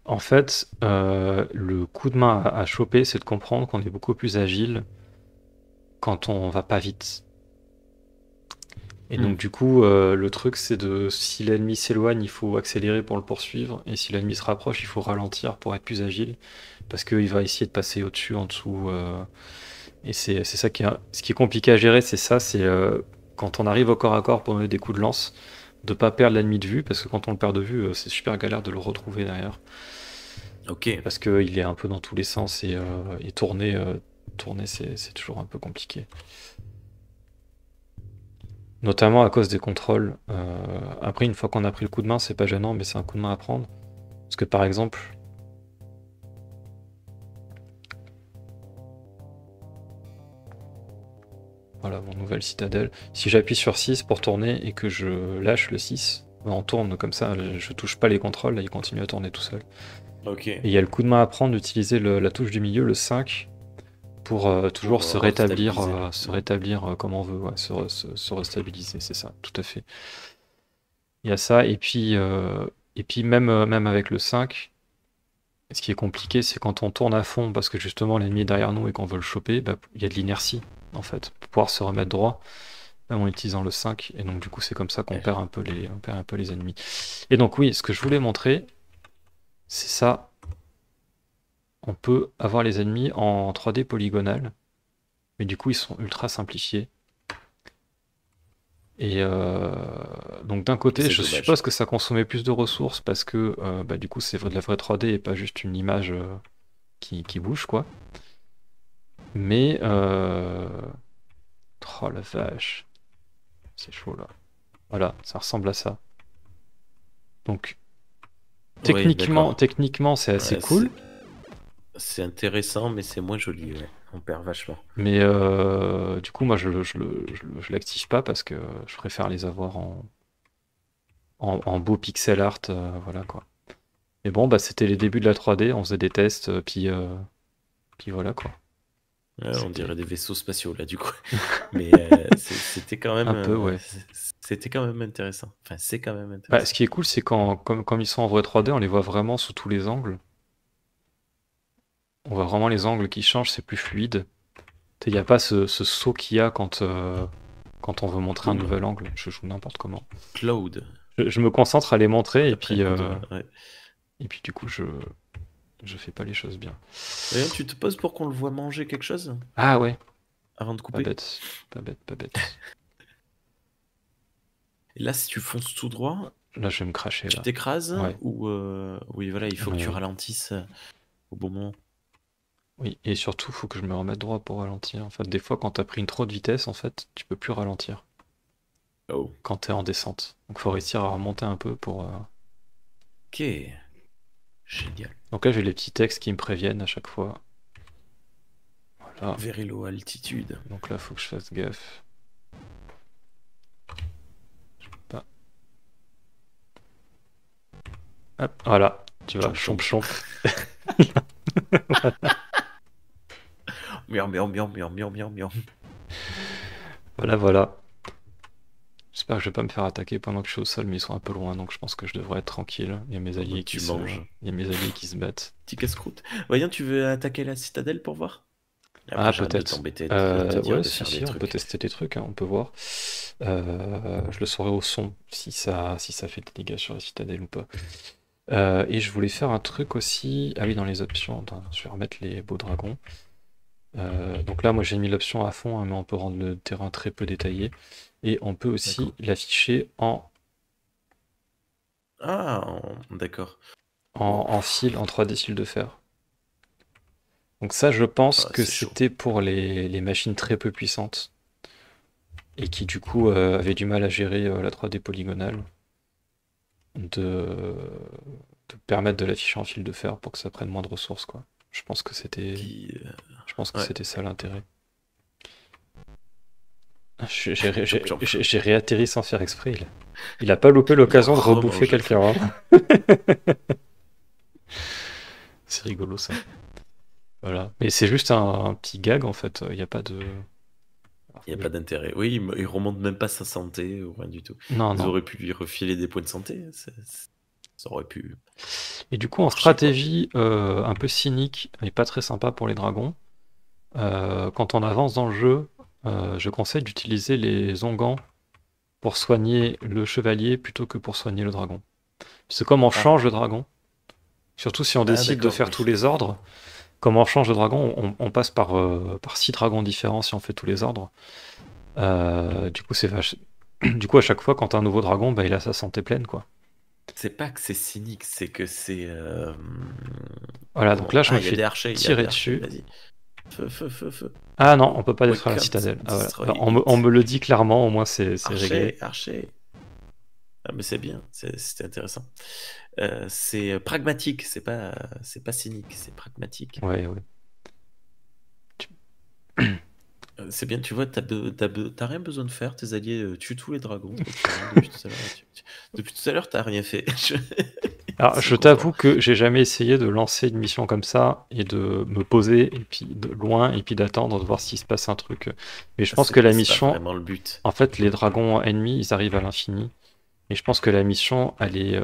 En fait, le coup de main à choper, c'est de comprendre qu'on est beaucoup plus agile quand on va pas vite. Et Hmm. donc du coup, le truc c'est si l'ennemi s'éloigne, il faut accélérer pour le poursuivre, et si l'ennemi se rapproche, il faut ralentir pour être plus agile, parce qu'il va essayer de passer au-dessus, en dessous. Et c'est ça ce qui est compliqué à gérer, c'est ça, c'est quand on arrive au corps à corps pour donner des coups de lance, de pas perdre l'ennemi de vue, parce que quand on le perd de vue, c'est super galère de le retrouver derrière, Ok. parce qu'il est un peu dans tous les sens, et tourner c'est toujours un peu compliqué. Notamment à cause des contrôles. Après, une fois qu'on a pris le coup de main, c'est pas gênant, mais c'est un coup de main à prendre. Parce que par exemple, voilà, mon nouvelle citadelle. Si j'appuie sur 6 pour tourner et que je lâche le 6, ben, on tourne comme ça, je touche pas les contrôles, là il continue à tourner tout seul. Ok. Et il y a le coup de main à prendre d'utiliser la touche du milieu, le 5, pour toujours Pour restabiliser. se rétablir comme on veut, ouais, se restabiliser, c'est ça, tout à fait. Il y a ça, et puis même avec le 5, ce qui est compliqué, c'est quand on tourne à fond, parce que justement l'ennemi est derrière nous et qu'on veut le choper, bah, il y a de l'inertie, en fait, pour pouvoir se remettre droit, même en utilisant le 5, et donc du coup c'est comme ça qu'on Ouais. perd un peu les ennemis. Et donc oui, ce que je voulais montrer, c'est ça, on peut avoir les ennemis en 3D polygonal, mais du coup ils sont ultra simplifiés. Et donc d'un Et côté, c'est je dommage. suppose que ça consommait plus de ressources parce que bah, du coup c'est de la vraie 3D et pas juste une image qui bouge, quoi. Mais oh la vache, c'est chaud là. Voilà, ça ressemble à ça. Donc Oui, techniquement, d'accord. techniquement c'est assez Ouais, cool, c'est intéressant, mais c'est moins joli. Ouais. On perd vachement. mais du coup moi je l'active pas parce que je préfère les avoir en beau pixel art, voilà quoi. Mais bon, bah c'était les débuts de la 3D, on faisait des tests, puis voilà quoi. Ouais, on C'était dirait des vaisseaux spatiaux là, du coup. Mais c'était quand un même, peu, ouais. c'était quand même intéressant. Enfin, c'est quand même Bah, ce intéressant. qui est cool, c'est comme ils sont en vrai 3D, on les voit vraiment sous tous les angles. On voit vraiment les angles qui changent, c'est plus fluide. Il n'y a pas ce saut qu'il y a quand on veut montrer un Boum, nouvel angle. Je joue n'importe comment. Cloud. Je me concentre à les montrer et Après un puis, coup de euh, main. Ouais. et puis du coup, je fais pas les choses bien. D'ailleurs, tu te poses pour qu'on le voit manger quelque chose Ah ouais, avant de pas couper? bête, pas bête, pas bête. Et là, si tu fonces tout droit, Là, je vais me cracher tu là. t'écrases Ouais, ou oui, voilà, il faut que tu oui, ralentisses au bon moment. oui. Et surtout, faut que je me remette droit pour ralentir. En fait, des fois, quand t'as pris une trop de vitesse, en fait, tu peux plus ralentir Oh. quand t'es en descente. Donc, faut réussir à remonter un peu Ok. Génial. Donc là, j'ai les petits textes qui me préviennent à chaque fois. Voilà. Very low altitude. Donc là, faut que je fasse gaffe. Pas. Hop, voilà. Tu vois, Chomp chomp chomp. chomp. Miam miam miam miam miam miam miam. Voilà, voilà. J'espère que je vais pas me faire attaquer pendant que je suis au sol, mais ils sont un peu loin, donc je pense que je devrais être tranquille. Il y a mes Pendant alliés que tu manges. il y a mes alliés qui se battent. Petit casse-croûte. Voyons, tu veux attaquer la citadelle pour voir? Et après, Ah, j'arrête de peut-être. t'embêter, de te dire Ouais, de si, faire des si, on peut trucs. tester des trucs, hein, on peut voir. Je le saurai au son, si ça fait des dégâts sur la citadelle ou pas. Et je voulais faire un truc aussi. Ah oui, dans les options, attends, je vais remettre les beaux dragons. Donc là, moi j'ai mis l'option à fond, hein, mais on peut rendre le terrain très peu détaillé. Et on peut aussi D'accord. l'afficher Ah, d'accord. en fil, en 3D fil de fer. Donc ça, je pense Ah, que c'est chaud. c'était pour les machines très peu puissantes et qui du coup avaient du mal à gérer la 3D polygonale, de, de permettre de l'afficher en fil de fer pour que ça prenne moins de ressources, quoi. Je pense que c'était, Qui, je pense que ouais, c'était ça l'intérêt. J'ai ré- Chop chop. j'ai réatterri sans faire exprès. Il a pas loupé Il a l'occasion de rebouffer remangé. quelqu'un, hein. C'est rigolo ça. Voilà. Mais c'est juste un petit gag en fait. Il n'y a pas de. Il n'y a pas d'intérêt. Oui, il remonte même pas sa santé ou rien du tout. Non, Ils non. auraient pu lui refiler des points de santé. Ça aurait pu Et du coup, en marcher, quoi. stratégie un peu cynique et pas très sympa pour les dragons, quand on avance dans le jeu, je conseille d'utiliser les onguents pour soigner le chevalier plutôt que pour soigner le dragon. C'est comme on Ah, change le dragon, surtout si on ah décide de d'accord, faire oui. tous les ordres, comme on change de dragon, on passe par 6 dragons différents si on fait tous les ordres. Du coup, du coup, à chaque fois, quand t'as un nouveau dragon, bah, il a sa santé pleine, quoi. C'est pas que c'est cynique, c'est que c'est... Voilà, donc comment... là, je Ah, me il y a fais des archers, il y a tirer des archers, dessus. vas-y. Feu, feu, feu, feu. Ah non, on peut pas We détruire la can't citadelle. Ah, voilà. Bah, destroy on it. me le dit clairement, au moins c'est réglé. Archer, archer. Ah, mais c'est bien, c'était intéressant. C'est pragmatique, c'est pas cynique, c'est pragmatique. Ouais, ouais. C'est bien, tu vois, t'as rien besoin de faire, tes alliés tuent tous les dragons, tranquillement, depuis tout à l'heure. Depuis tout à l'heure, t'as rien fait. Ils Alors, sont je contents. t'avoue que j'ai jamais essayé de lancer une mission comme ça et de me poser et puis de loin et puis d'attendre de voir s'il se passe un truc. Mais je pense que la C'est pas mission, vraiment le but. en fait, les dragons ennemis, ils arrivent à l'infini. Et je pense que la mission, elle est,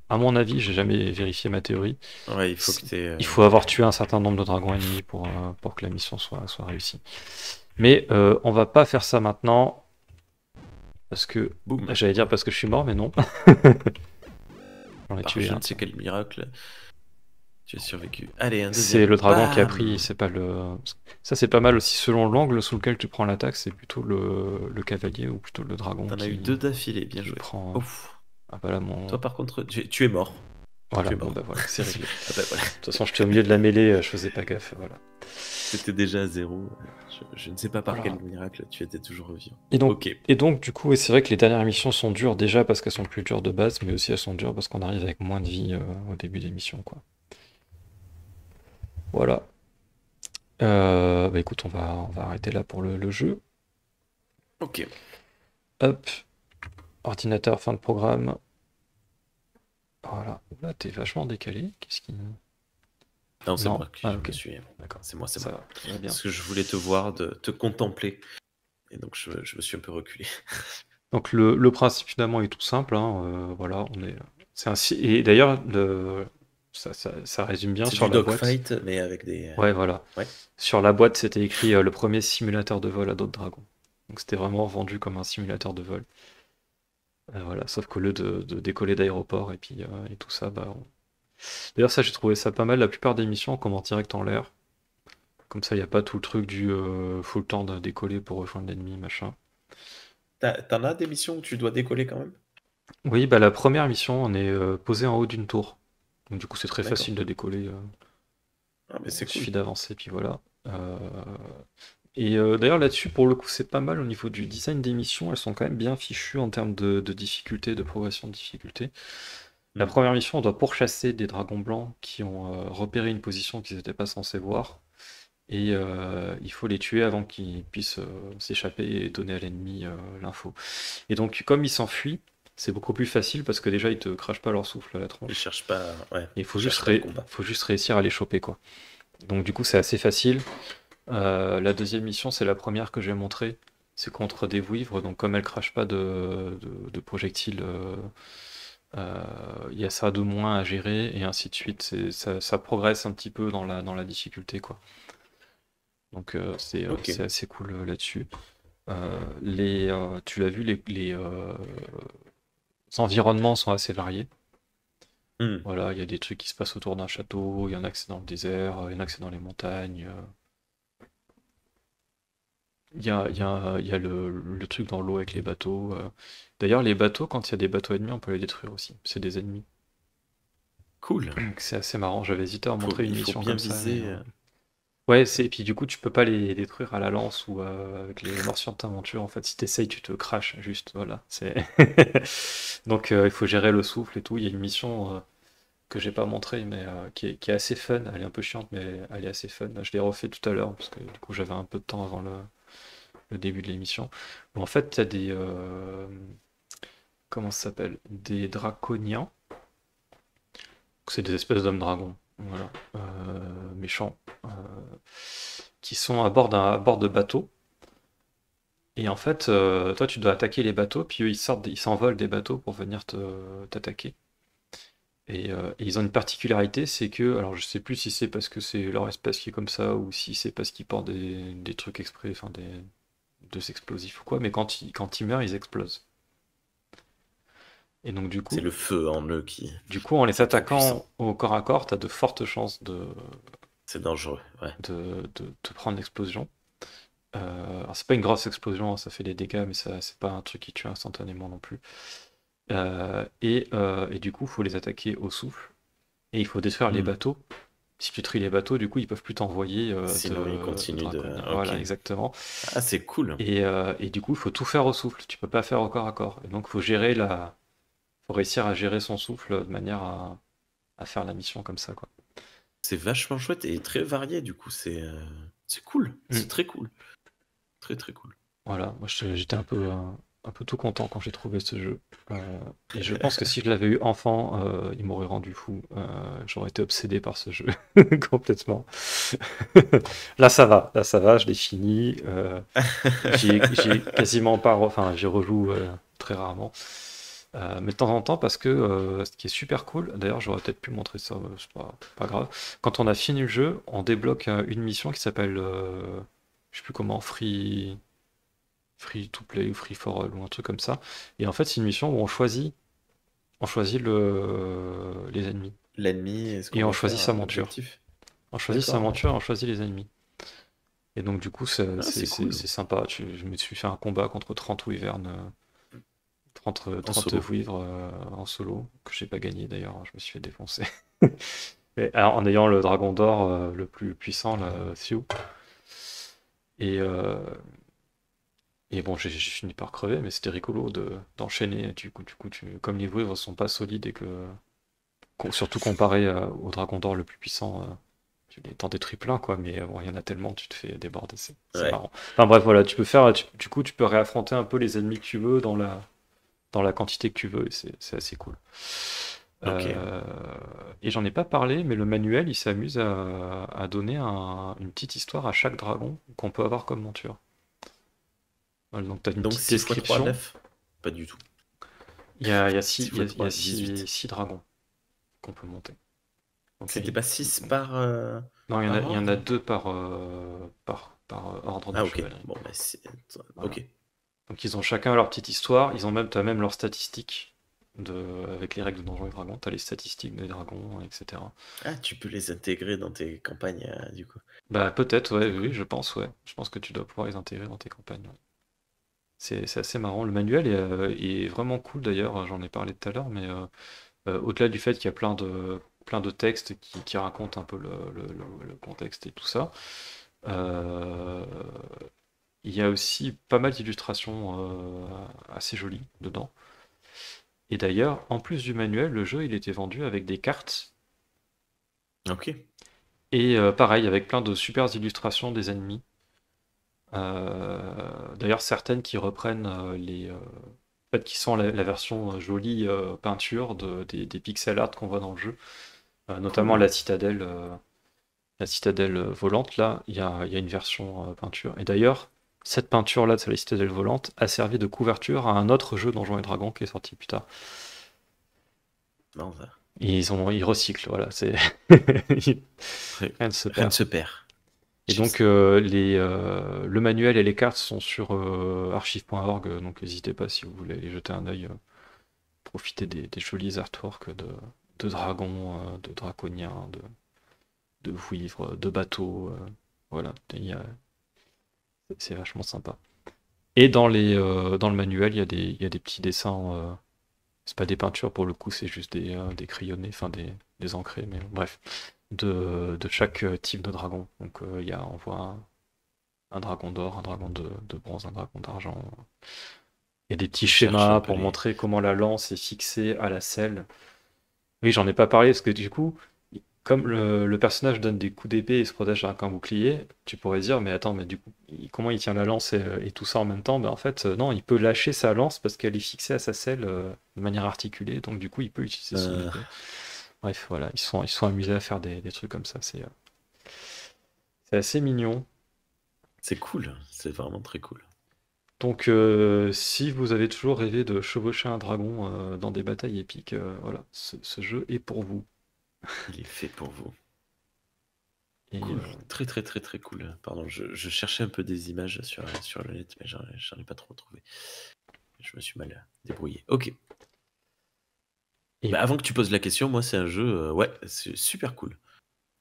à mon avis, j'ai jamais vérifié ma théorie. Ouais, il faut que t'aies... Il faut avoir tué un certain nombre de dragons ennemis pour que la mission soit réussie. Mais on va pas faire ça maintenant parce que, Boum. j'allais dire parce que je suis mort, mais non. J'en ai Par tué je un. ne sais quel miracle, tu as survécu. Allez, un C'est deuxième. le dragon qui a pris, Bam! c'est pas le. Ça, c'est pas mal aussi selon l'angle sous lequel tu prends l'attaque, c'est plutôt le cavalier ou plutôt le dragon T'en as eu deux d'affilée, bien qui joué. prend. Ouf. Ah bah là, mon. Toi, par contre, tu es mort. Voilà, Tu es bon mort. bah voilà, c'est réglé. Ah bah voilà. De toute façon, j'étais au milieu de la mêlée, je faisais pas gaffe, voilà. T'étais déjà à zéro. Je ne sais pas par Voilà. quel miracle tu étais toujours vivant. Et donc, Ok. du coup, et c'est vrai que les dernières missions sont dures déjà parce qu'elles sont plus dures de base, mais aussi elles sont dures parce qu'on arrive avec moins de vie au début des missions, quoi. Voilà. Bah écoute, on va arrêter là pour le jeu. Ok. Hop, ordinateur, fin de programme. Voilà. Là, t'es vachement décalé. Qu'est-ce qui. Non, c'est Non. moi qui Ah, je me ok. suis. D'accord. C'est moi, c'est Ça moi. va, ça va bien. Parce que je voulais te voir, te contempler. Et donc, je me suis un peu reculé. Donc, le principe finalement est tout simple, hein, voilà, et d'ailleurs, ça résume bien C'est sur du la boîte. dogfight, mais avec des. Ouais, voilà. Ouais. Sur la boîte, c'était écrit le premier simulateur de vol à dos de dragon. Donc, c'était vraiment vendu comme un simulateur de vol. Voilà, sauf qu'au lieu de décoller d'aéroport et puis et tout ça, bah, d'ailleurs, ça, j'ai trouvé ça pas mal. La plupart des missions, on commence direct en l'air. Comme ça, il n'y a pas tout le truc du faut le temps de décoller pour rejoindre l'ennemi, machin. T'en as des missions où tu dois décoller quand même? Oui, bah la première mission, on est posé en haut d'une tour. Donc du coup, c'est très D'accord. facile de décoller. Ah, mais c'est Il cool. suffit d'avancer, puis voilà. Et d'ailleurs, là-dessus, pour le coup, c'est pas mal au niveau du design des missions. Elles sont quand même bien fichues en termes de difficulté, de progression de difficulté. La Hmm. première mission, on doit pourchasser des dragons blancs qui ont repéré une position qu'ils n'étaient pas censés voir. Et il faut les tuer avant qu'ils puissent s'échapper et donner à l'ennemi l'info. Et donc, comme ils s'enfuient, c'est beaucoup plus facile parce que déjà, ils te crachent pas leur souffle à la Ils tronche. cherchent pas. Ouais. Et Ils cherchent pas le combat. faut juste réussir à les choper, quoi. Donc, du coup, c'est assez facile. La deuxième mission, c'est la première que j'ai montrée. C'est contre des vouivres. Donc, comme elles crachent pas de projectiles, il y a ça de moins à gérer et ainsi de suite. Ça progresse un petit peu dans la difficulté, quoi. Donc Ok. c'est assez cool là-dessus. Tu l'as vu, les environnements sont assez variés. Hmm. Voilà, il y a des trucs qui se passent autour d'un château, il y en a que c'est dans le désert, il y en a que c'est dans les montagnes. Il y a le truc dans l'eau avec les bateaux. D'ailleurs, les bateaux, quand il y a des bateaux ennemis, on peut les détruire aussi. C'est des ennemis. Cool. Donc c'est assez marrant. J'avais hésité à montrer une Il faut mission bien comme ça, mais viser. ouais, et puis du coup, tu peux pas les détruire à la lance ou avec les morsures de ta monture. En fait, si t'essayes, tu te craches juste. Voilà. Donc il faut gérer le souffle et tout. Il y a une mission que j'ai pas montrée, mais qui est assez fun. Elle est un peu chiante, mais elle est assez fun. Je l'ai refait tout à l'heure parce que du coup, j'avais un peu de temps avant le début de l'émission. Où en fait, il y a comment ça s'appelle? Des draconiens. C'est des espèces d'hommes dragons. Voilà. Méchants. euh, qui sont à bord de bateaux. Et en fait, toi, tu dois attaquer les bateaux, puis eux, ils s'envolent des bateaux pour venir t'attaquer. Et ils ont une particularité, c'est que, alors je sais plus si c'est parce que c'est leur espèce qui est comme ça, ou si c'est parce qu'ils portent des trucs exprès, enfin des explosifs ou quoi, mais quand ils meurent, ils explosent. Et donc C'est le feu en eux en les qui est trop puissant. attaquant au corps à corps, t'as de fortes chances C'est dangereux, ouais. de te prendre l'explosion. Alors c'est pas une grosse explosion, hein, ça fait des dégâts, mais ça, c'est pas un truc qui tue instantanément non plus. Et du coup, il faut les attaquer au souffle. Et il faut détruire les Hmm. bateaux. Si tu tries les bateaux, du coup, ils peuvent plus t'envoyer Sinon, il de continue de. draconniers. Ok. Voilà, exactement. Ah, c'est cool. Et du coup, il faut tout faire au souffle. Tu peux pas faire au corps à corps. Et donc, faut réussir à gérer son souffle de manière à faire la mission comme ça, quoi. C'est vachement chouette et très varié, du coup. C'est cool. C'est Mm. très cool. Très, très cool. Voilà, moi j'étais un peu tout content quand j'ai trouvé ce jeu. Et je pense que si je l'avais eu enfant, il m'aurait rendu fou. J'aurais été obsédé par ce jeu complètement. Là ça va, je l'ai fini. J'ai quasiment pas, enfin j'y rejoue très rarement. Mais de temps en temps parce que ce qui est super cool, d'ailleurs j'aurais peut-être pu montrer ça, c'est pas grave. Quand on a fini le jeu, on débloque une mission qui s'appelle, je sais plus comment, Free to play ou free for all ou un truc comme ça. Et en fait, c'est une mission où on choisit les ennemis. L'ennemi et ce Et qu'on on doit choisit faire, sa monture. l'objectif. On choisit sa D'accord, ouais. monture et on choisit les ennemis. Et donc, du coup, Ah, c'est cool. c'est sympa. Je me suis fait un combat contre 30 wyverns, 30 En solo. vouivres en solo, que j'ai pas gagné d'ailleurs. Je me suis fait défoncer. Mais, alors, en ayant le dragon d'or le plus puissant, là, Xiu. Et, euh, Et bon, j'ai fini par crever, mais c'était rigolo d'enchaîner. Comme les vouivres sont pas solides et surtout comparé au dragon d'or le plus puissant, tu t'en détruis plein, quoi. Mais bon, il y en a tellement, tu te fais déborder, c'est Ouais. marrant. Enfin bref, voilà, du coup, tu peux réaffronter un peu les ennemis que tu veux dans la quantité que tu veux, et c'est assez cool. Ok. Euh, et j'en ai pas parlé, mais le manuel, il s'amuse à donner une petite histoire à chaque dragon qu'on peut avoir comme monture. Voilà, donc tu as une Donc petite 6 x 3, description. 9. Pas du tout. Il y a 6 il x y a 3, 18. six dragons qu'on peut monter. Donc, C'était pas 6 par, non, par il y en a ordre? deux par ordre de Ah, ok. chevalerie. Bon, bah, Voilà. ok. Donc ils ont chacun leur petite histoire, t'as même leurs statistiques avec les règles de Donjons et Dragons, t'as les statistiques des dragons, etc. Ah, tu peux les intégrer dans tes campagnes, du coup. Bah peut-être, ouais, C'est oui, cool. je pense, ouais. Je pense que tu dois pouvoir les intégrer dans tes campagnes. Ouais. C'est assez marrant. Le manuel est vraiment cool d'ailleurs, j'en ai parlé tout à l'heure, mais au-delà du fait qu'il y a plein de textes qui racontent un peu le contexte et tout ça, euh, il y a aussi pas mal d'illustrations assez jolies dedans. Et d'ailleurs, en plus du manuel, le jeu il était vendu avec des cartes Ok. et pareil avec plein de super illustrations des ennemis. D'ailleurs, certaines qui reprennent en fait, qui sont la version jolie peinture des pixel art qu'on voit dans le jeu. Notamment Cool. la citadelle volante, là, il y a une version peinture. Et d'ailleurs, cette peinture-là de la citadelle volante a servi de couverture à un autre jeu Donjons et Dragons qui est sorti plus tard. Non, ça. Ils recyclent, voilà, c'est rien ne se Rien ne perd. se perd. Et donc, le manuel et les cartes sont sur archive.org, donc n'hésitez pas si vous voulez aller jeter un œil, profiter des jolis artworks de dragons, de draconiens, de vouivres, de bateaux. Voilà, C'est vachement sympa. Et dans le manuel, il y a des petits dessins. C'est pas des peintures pour le coup, c'est juste des crayonnés, enfin des encrés, mais bref, de chaque type de dragon. Donc on voit un dragon d'or, un dragon de bronze, un dragon d'argent. Il y a des petits Je cherche un schémas peu pour les. montrer comment la lance est fixée à la selle. Oui, j'en ai pas parlé parce que du coup, comme le personnage donne des coups d'épée et se protège avec un bouclier, tu pourrais dire, mais attends, mais du coup, comment il tient la lance et tout ça en même temps? Ben en fait, non, il peut lâcher sa lance parce qu'elle est fixée à sa selle de manière articulée, donc du coup, il peut utiliser son Euh, épée. Bref, voilà, ils sont amusés à faire des trucs comme ça, c'est assez mignon. c'est cool, c'est vraiment très cool. Donc, si vous avez toujours rêvé de chevaucher un dragon dans des batailles épiques, voilà, ce jeu est pour vous. Il est fait pour vous. Et Cool, très très très très cool. Pardon, je cherchais un peu des images sur le net, mais j'en ai pas trop trouvé. Je me suis mal débrouillé. Ok. et- Bah, avant que tu poses la question, moi c'est un jeu, ouais, c'est super cool.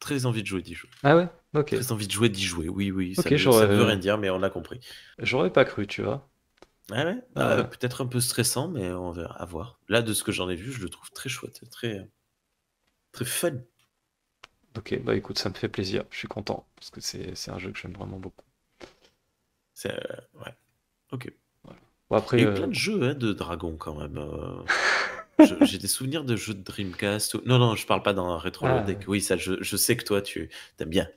Très envie de jouer d'y jouer. Ah ouais? Ok. Très envie de jouer d'y jouer. Oui, oui, Ok, ça ne veut rien dire, mais on l'a compris. j'aurais pas cru, tu vois. Ah ouais? Ah Bah, ouais. peut-être un peu stressant, mais on verra, à voir. Là, de ce que j'en ai vu, je le trouve très chouette, très, très fun. Ok, bah écoute, ça me fait plaisir, je suis content, parce que c'est un jeu que j'aime vraiment beaucoup. C'est, ouais, ok. Voilà. Bon, Il après, y a eu plein de jeux hein, de dragons quand même. J'ai des souvenirs de jeux de Dreamcast. Non, non, je parle pas dans un rétro ah, deck. Oui, ça, je sais que toi, tu t'aimes bien.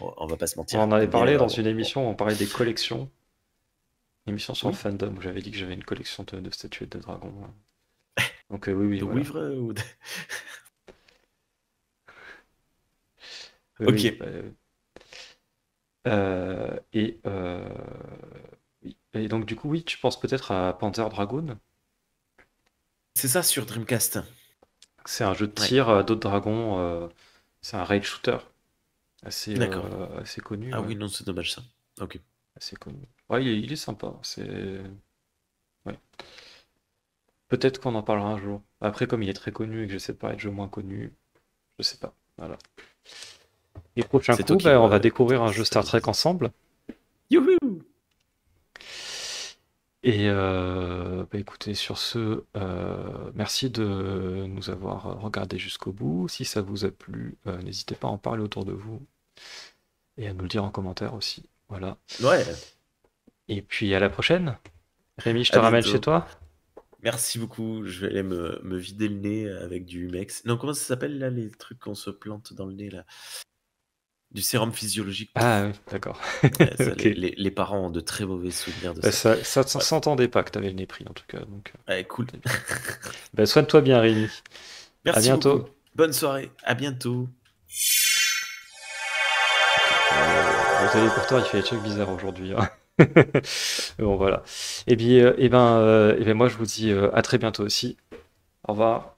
On va pas se on mentir. en avait T'aimes bien les parlé dans dragons. une Bon. émission, on parlait des collections, une émission sur le Oui, fandom, où j'avais dit que j'avais une collection de statuettes de dragons. Donc oui, oui, de voilà. Wivre ou Oui, Ok, oui, et oui. Et donc du coup, oui, tu penses peut-être à Panzer Dragoon? c'est ça sur Dreamcast. C'est un jeu de Ouais, tir à d'autres dragons, c'est un rail shooter d'accord. assez connu, Ah ouais, oui, non, c'est dommage ça. Ok. assez connu. Ouais, il est sympa, ouais. Peut-être qu'on en parlera un jour. Après, comme il est très connu et que j'essaie de parler de jeux moins connus, je sais pas. Voilà. Et prochain C'est toi coup, qui ben, on vois va écouter découvrir un jeu ça Star nous Trek dit. ensemble. Youhou! Et bah, écoutez, sur ce, merci de nous avoir regardé jusqu'au bout. Si ça vous a plu, n'hésitez pas à en parler autour de vous et à nous le dire en commentaire aussi. Voilà. Ouais, Et puis à la prochaine. Rémi, je te à ramène chez bientôt. toi. Merci beaucoup. Je vais aller me vider le nez avec du Humex. Non, comment ça s'appelle là, les trucs qu'on se plante dans le nez là? Du sérum physiologique. Ah oui, d'accord. Ouais, ça, Ok. les parents ont de très mauvais souvenirs de Bah, ça. ça Bref, s'entendait pas que t'avais le nez pris en tout cas. Donc, ouais, cool. c'est bien. Bah, soigne-toi bien, Rémi. À Merci beaucoup. bientôt. Bonne soirée. À bientôt. Ok. Le téléporteur, il fait des trucs bizarres aujourd'hui, hein. Bon, voilà. Et bien, moi, je vous dis à très bientôt aussi. Au revoir.